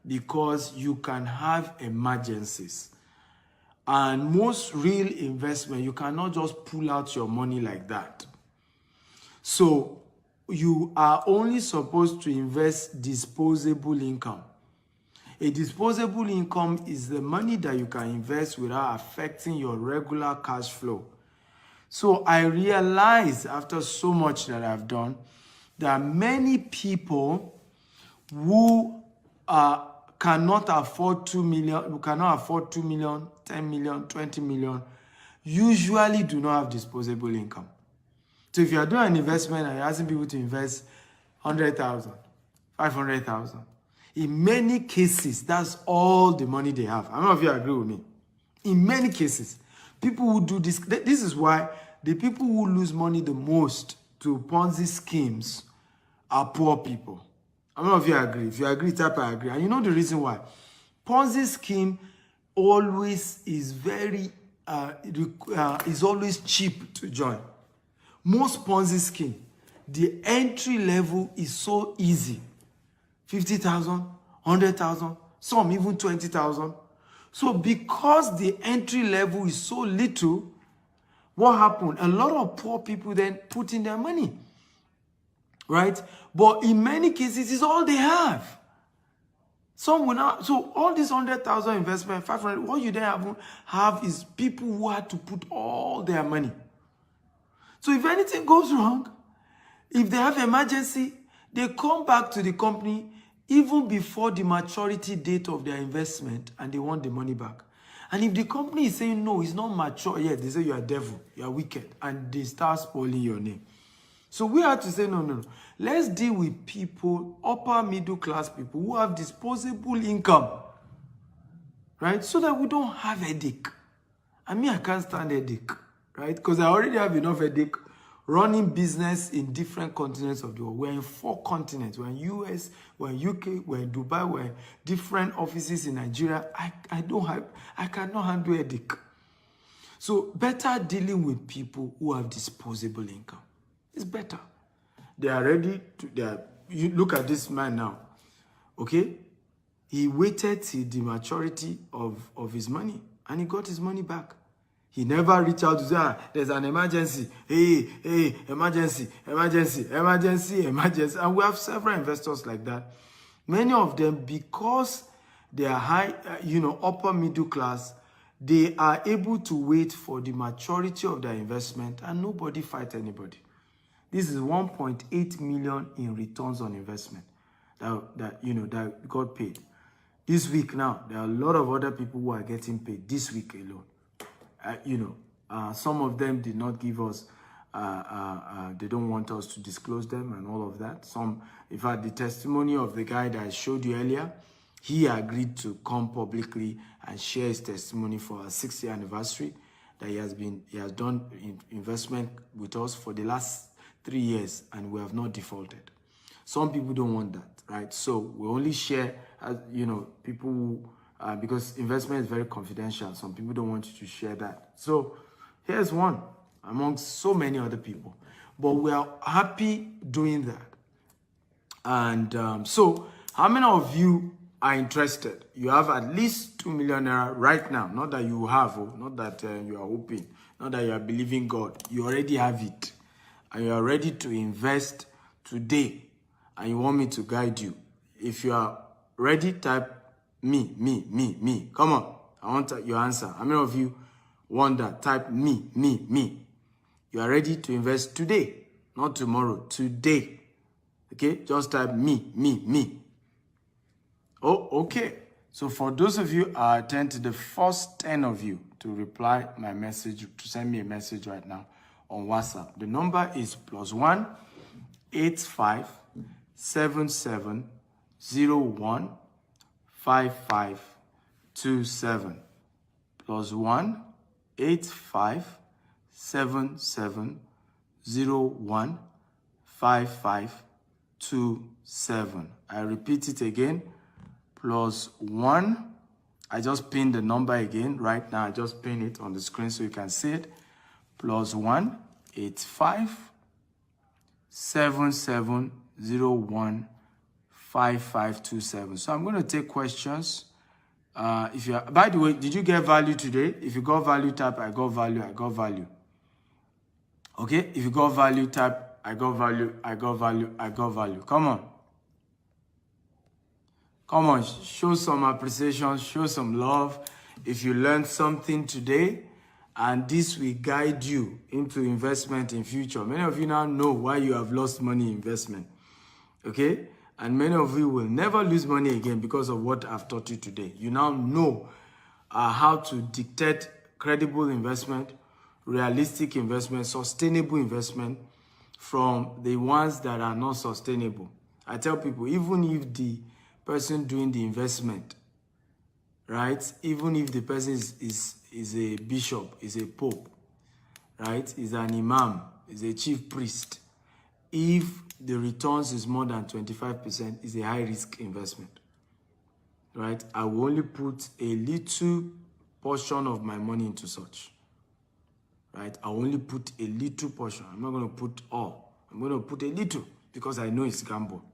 because you can have emergencies. And most real investment, you cannot just pull out your money like that. So you are only supposed to invest disposable income. A disposable income is the money that you can invest without affecting your regular cash flow. So I realized after so much that I've done that many people who cannot afford 2 million, who cannot afford 2 million, 10 million, 20 million, usually do not have disposable income. So if you are doing an investment and you're asking people to invest 100,000, 500,000, in many cases, that's all the money they have. I don't know if you agree with me. In many cases, people who do this, this is why the people who lose money the most to Ponzi schemes are poor people. I don't know if you agree. If you agree, type I agree. And you know the reason why. Ponzi scheme always is very, is always cheap to join. Most Ponzi scheme, the entry level is so easy. 50,000, 100,000, some even 20,000. So because the entry level is so little, what happened? A lot of poor people then put in their money, right? But in many cases, it's all they have. Some will not. So all these 100,000 investment, 500, what you then have is people who had to put all their money. So if anything goes wrong, if they have emergency, they come back to the company even before the maturity date of their investment and they want the money back. And if the company is saying, no, it's not mature yet, they say you are devil, you are wicked, and they start spoiling your name. So we have to say, no. Let's deal with people, upper middle class people who have disposable income, right? So that we don't have headache. I mean, I can't stand headache, right? Because I already have enough headache running business in different continents of the world. We're in 4 continents. We're in US, we're in UK, we're in Dubai, we're in different offices in Nigeria. I cannot handle headache. So better dealing with people who have disposable income. It's better. They are ready to, you look at this man now, okay? He waited till the maturity of his money and he got his money back. He never reached out to say, there's an emergency. Hey, emergency. And we have several investors like that. Many of them, because they are high, upper middle class, they are able to wait for the maturity of their investment and nobody fight anybody. This is 1.8 million in returns on investment that got paid. This week now, there are a lot of other people who are getting paid this week alone. Some of them did not give us, they don't want us to disclose them and all of that. Some, in fact, the testimony of the guy that I showed you earlier, he agreed to come publicly and share his testimony for our 6th anniversary, that he has done investment with us for the last 3 years and we have not defaulted. Some people don't want that, right? So we only share, people who, because investment is very confidential. Some people don't want you to share that. So here's one amongst so many other people. But we are happy doing that. And so how many of you are interested? You have at least 2 million naira right now. Not that you have, not that you are hoping, not that you are believing God. You already have it. And you are ready to invest today. And you want me to guide you. If you are ready, type me. Come on. I want your answer. How many of you want that? Type me. You are ready to invest today, not tomorrow, today. Okay? Just type me. Oh, okay. So for those of you, I attend to the first 10 of you to reply my message, to send me a message right now on WhatsApp. The number is +1 85 77 01 5527 +1 85 77 01 5527. I repeat it again. +1. I just pinned the number again right now. I just pinned it on the screen so you can see it. +1 85 77 01 5527. So I'm going to take questions. If you are, by the way, did you get value today? If you got value, type I got value. Okay? If you got value, type I got value. Come on, show some appreciation, show some love. If you learned something today, and this will guide you into investment in future. Many of you now know why you have lost money in investment. Okay? And many of you will never lose money again because of what I've taught you today. You now know how to dictate credible investment, realistic investment, sustainable investment from the ones that are not sustainable. I tell people, even if the person doing the investment, right? Even if the person is a bishop, is a pope, right? Is an imam, is a chief priest. If the returns is more than 25%, is a high risk investment, right? I will only put a little portion of my money into such, right? I will only put a little portion. I'm not going to put all. I'm going to put a little because I know it's gamble.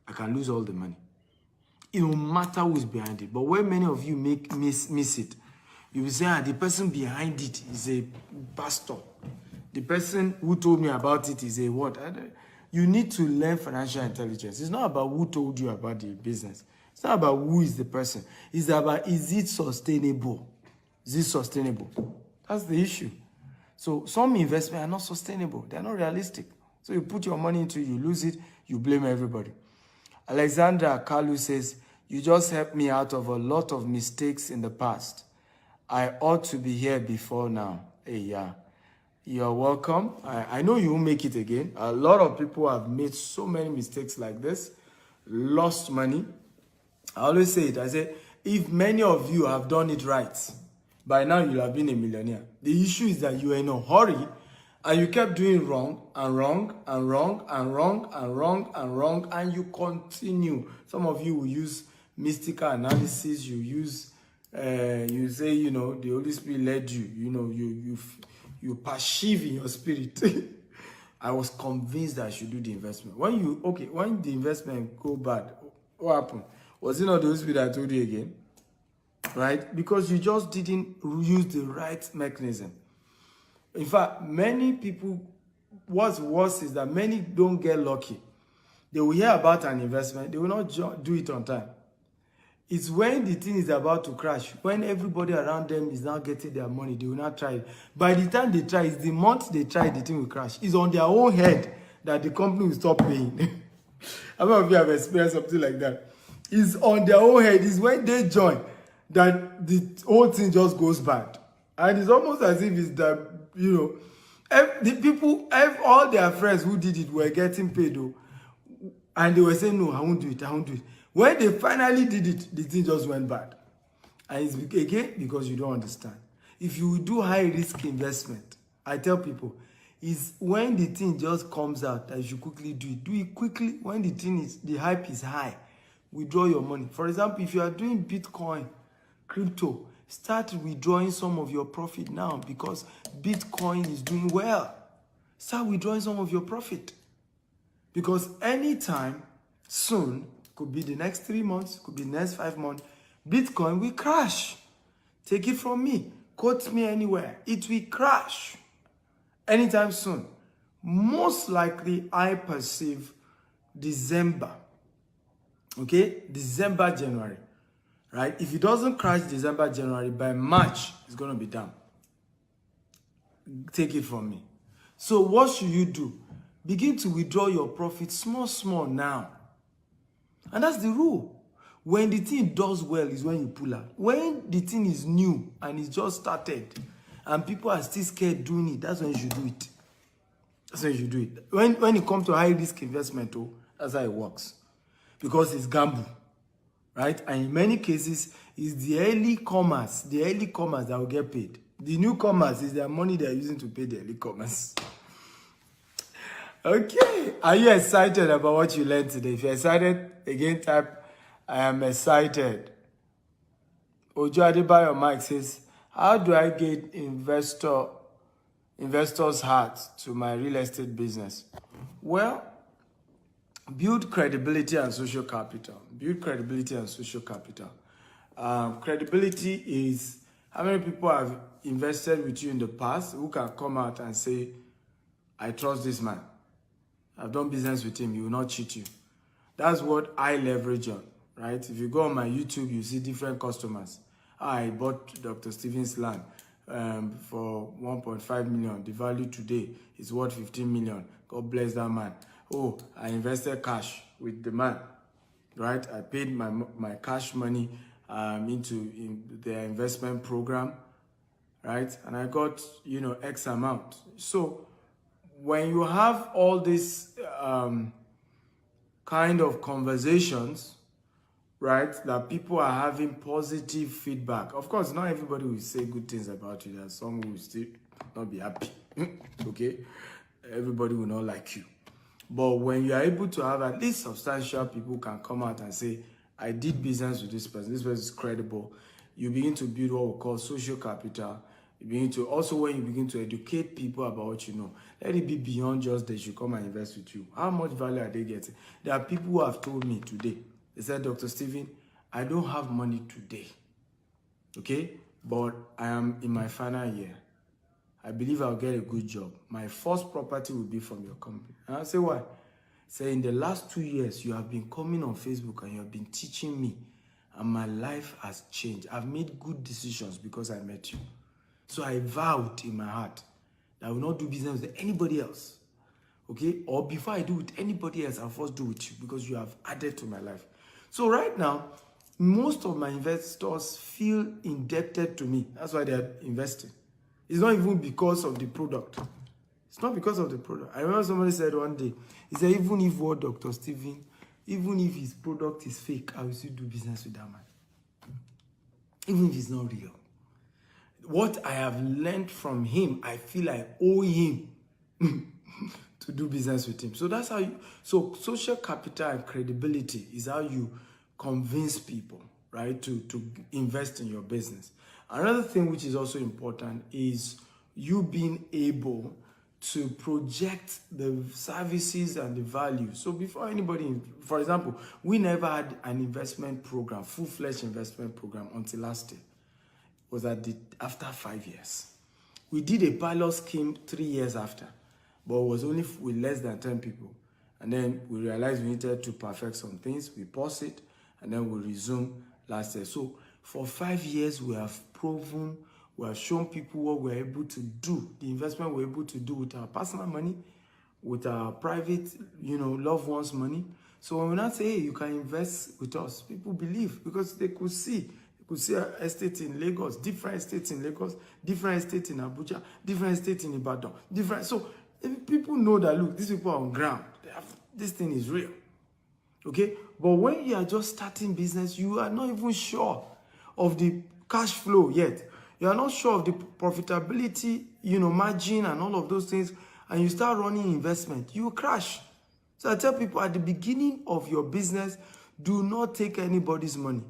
I can lose all the money. It no matter who's behind it. But when many of you miss it, you will say, the person behind it is a pastor. The person who told me about it is a what? You need to learn financial intelligence. It's not about who told you about the business. It's not about who is the person. It's about, is it sustainable? Is it sustainable? That's the issue. So some investments are not sustainable. They're not realistic. So you put your money into it, you lose it, you blame everybody. Alexandra Kalu says, you just helped me out of a lot of mistakes in the past. I ought to be here before now. Hey, yeah. You're welcome. I know you will make it again. A lot of people have made so many mistakes like this, lost money. I always say it. I say, if many of you have done it right, by now you'll have been a millionaire. The issue is that you are in a hurry and you kept doing wrong and wrong and wrong and wrong and wrong and wrong, and you continue. Some of you will use mystical analysis. You use, you say, you know, the Holy Spirit led you. You know, you perceive in your spirit. I was convinced that I should do the investment. When the investment go bad, what happened? Was it not the Holy Spirit that told you again? Right? Because you just didn't use the right mechanism. In fact, many people, what's worse is that many don't get lucky. They will hear about an investment, they will not do it on time. It's when the thing is about to crash, when everybody around them is now getting their money, they will not try it. By the time they try, it's the month they try, the thing will crash. It's on their own head that the company will stop paying. How many of you have experienced something like that? It's on their own head. It's when they join that the whole thing just goes bad. And it's almost as if it's that, you know, the people, all their friends who did it were getting paid, though, and they were saying, no, I won't do it, I won't do it. When they finally did it, the thing just went bad. And it's again because you don't understand. If you do high risk investment, I tell people, is when the thing just comes out that you should quickly do it. Do it quickly when the hype is high. Withdraw your money. For example, if you are doing Bitcoin, crypto, start withdrawing some of your profit now because Bitcoin is doing well. Start withdrawing some of your profit. Because anytime soon, could be the next 3 months, could be the next 5 months, Bitcoin will crash. Take it from me. Quote me anywhere. It will crash anytime soon. Most likely, I perceive December. Okay? December, January. Right? If it doesn't crash December, January, by March, it's going to be down. Take it from me. So what should you do? Begin to withdraw your profit small now. And that's the rule. When the thing does well is when you pull out. When the thing is new and it's just started and people are still scared doing it, that's when you should do it. That's when you should do it. When it comes to high risk investment, that's how it works. Because it's gamble. Right? And in many cases, it's the early comers that will get paid. The newcomers is their money they're using to pay the early comers. Okay. Are you excited about what you learned today? If you're excited, again type, I am excited. Ojo Adebayo Mike says, how do I get investors' hearts to my real estate business? Well, build credibility and social capital. Build credibility and social capital. Credibility is how many people have invested with you in the past who can come out and say, I trust this man. I've done business with him. He will not cheat you. That's what I leverage on, right? If you go on my YouTube, you see different customers. I bought Dr. Stephen's land for 1.5 million. The value today is worth 15 million. God bless that man. Oh, I invested cash with the man, right? I paid my cash money into their investment program, right? And I got, X amount. So when you have all these kind of conversations, right, that people are having positive feedback. Of course, not everybody will say good things about you. There's some who will still not be happy, okay? Everybody will not like you. But when you are able to have at least substantial people can come out and say, I did business with this person is credible, you begin to build what we call social capital. You begin to, also when you begin to educate people about what you know, let it be beyond just they should come and invest with you. How much value are they getting? There are people who have told me today, they said, Dr. Stephen, I don't have money today, okay? But I am in my final year. I believe I'll get a good job. My first property will be from your company. And I say, why? Say, in the last 2 years, you have been coming on Facebook and you have been teaching me, and my life has changed. I've made good decisions because I met you. So I vowed in my heart I will not do business with anybody else. Okay? Or before I do with anybody else, I'll first do with you because you have added to my life. So right now, most of my investors feel indebted to me. That's why they're investing. It's not even because of the product. It's not because of the product. I remember somebody said one day, he said, even if what Dr. Steven, even if his product is fake, I will still do business with that man. Even if it's not real. What I have learned from him, I feel I owe him to do business with him. So that's how you, so social capital and credibility is how you convince people, right, to invest in your business. Another thing which is also important is you being able to project the services and the value. So before anybody, for example, we never had an investment program, full-fledged investment program until last year. It was after 5 years. We did a pilot scheme 3 years after, but it was only with less than 10 people. And then we realized we needed to perfect some things. We paused it, and then we resumed last year. So for 5 years, we have proven, we have shown people what we're able to do, the investment we're able to do with our personal money, with our private, loved ones' money. So when we not say, hey, you can invest with us, people believe because they could see. You could see an estate in Lagos, different estates in Lagos, different estates in Abuja, different estates in Ibadan, different. So if people know that, look, these people are on ground. This thing is real. Okay? But when you are just starting business, you are not even sure of the cash flow yet. You are not sure of the profitability, margin and all of those things, and you start running investment, you will crash. So I tell people at the beginning of your business, do not take anybody's money.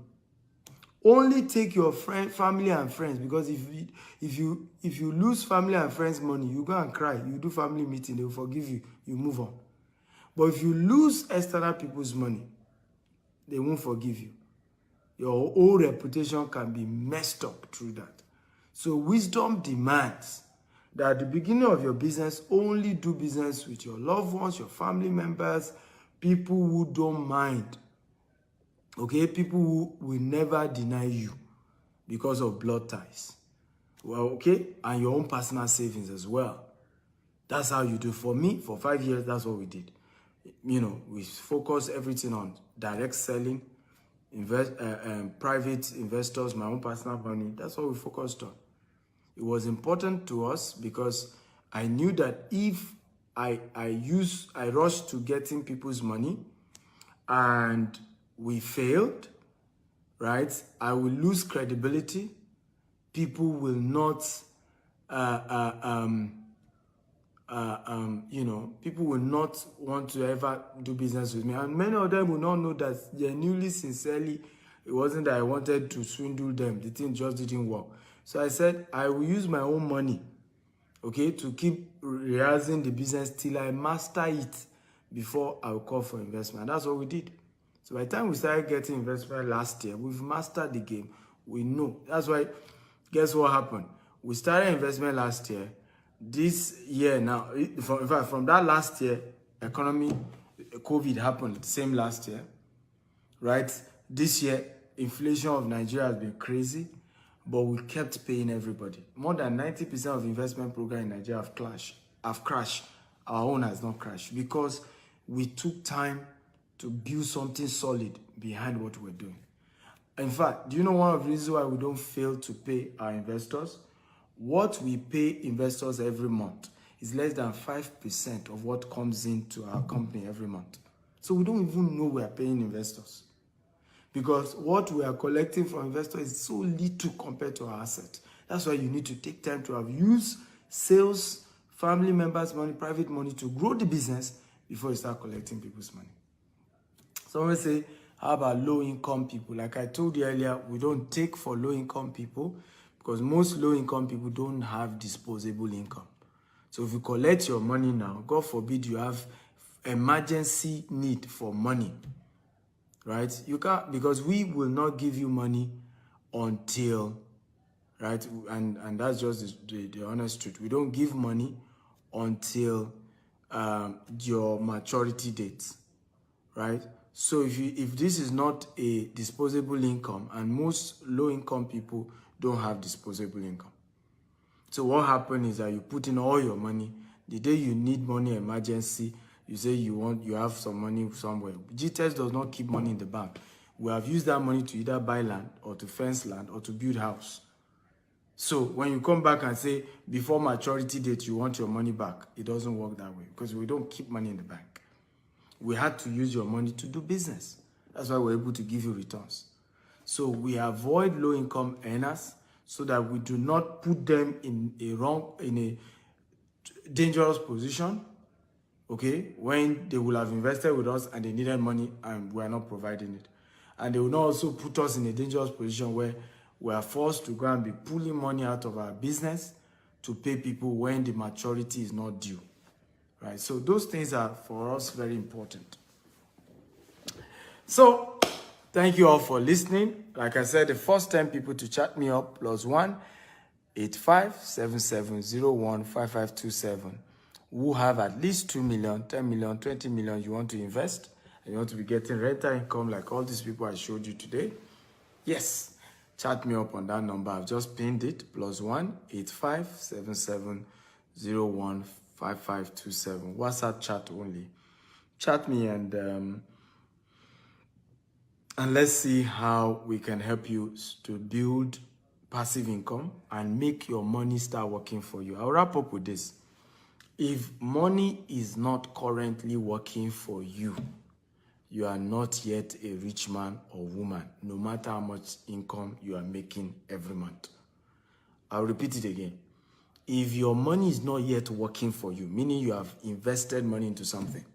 Only take your family and friends, because if you lose family and friends' money, you go and cry. You do family meeting, they will forgive you. You move on. But if you lose external people's money, they won't forgive you. Your whole reputation can be messed up through that. So wisdom demands that at the beginning of your business, only do business with your loved ones, your family members, people who don't mind. Okay, people who will never deny you because of blood ties. Well, okay, and your own personal savings as well. That's how you do. For me, for 5 years, that's what we did. We focus everything on direct selling, private investors, my own personal money. That's what we focused on. It was important to us because I knew that if I rushed to getting people's money and we failed, right, I will lose credibility. People will not, people will not want to ever do business with me. And many of them will not know that genuinely, sincerely, it wasn't that I wanted to swindle them. The thing just didn't work. So I said, I will use my own money, okay, to keep rehearsing the business till I master it before I will call for investment. And that's what we did. So by the time we started getting investment last year, we've mastered the game. We know. That's why, guess what happened? We started investment last year. This year now, in fact, from that last year, COVID happened the same last year, right? This year, inflation of Nigeria has been crazy, but we kept paying everybody. More than 90% of investment program in Nigeria have crashed. Our own has not crashed because we took time to build something solid behind what we're doing. In fact, do you know one of the reasons why we don't fail to pay our investors? What we pay investors every month is less than 5% of what comes into our company every month. So we don't even know we are paying investors, because what we are collecting from investors is so little compared to our assets. That's why you need to take time to have used sales, family members' money, private money to grow the business before you start collecting people's money. Someone say, how about low-income people? Like I told you earlier, we don't take for low-income people because most low-income people don't have disposable income. So if you collect your money now, God forbid you have emergency need for money, right? You can't, because we will not give you money until, right? And that's just the honest truth. We don't give money until your maturity date, right? So if this is not a disposable income, and most low-income people don't have disposable income. So what happened is that you put in all your money. The day you need money emergency, you say you have some money somewhere. GTS does not keep money in the bank. We have used that money to either buy land or to fence land or to build house. So when you come back and say before maturity date you want your money back, it doesn't work that way because we don't keep money in the bank. We had to use your money to do business. That's why we're able to give you returns. So we avoid low-income earners so that we do not put them in a dangerous position, okay, when they will have invested with us and they needed money and we are not providing it. And they will not also put us in a dangerous position where we are forced to go and be pulling money out of our business to pay people when the maturity is not due, right? So those things are, for us, very important. So thank you all for listening. Like I said, the first 10 people to chat me up, +1 8577015527, who have at least 2 million, 10 million, 20 million you want to invest, and you want to be getting rental income like all these people I showed you today. Yes, chat me up on that number. I've just pinned it, +1 8577015527. WhatsApp chat only. Chat me and let's see how we can help you to build passive income and make your money start working for you. I'll wrap up with this. If money is not currently working for you, you are not yet a rich man or woman, no matter how much income you are making every month. I'll repeat it again. If your money is not yet working for you, meaning you have invested money into something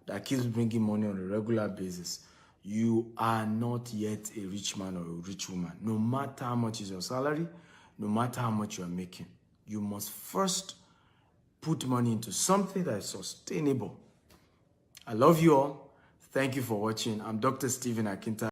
that keeps bringing money on a regular basis, you are not yet a rich man or a rich woman. No matter how much is your salary, no matter how much you are making, you must first put money into something that is sustainable. I love you all. Thank you for watching. I'm Dr. Stephen Akinta.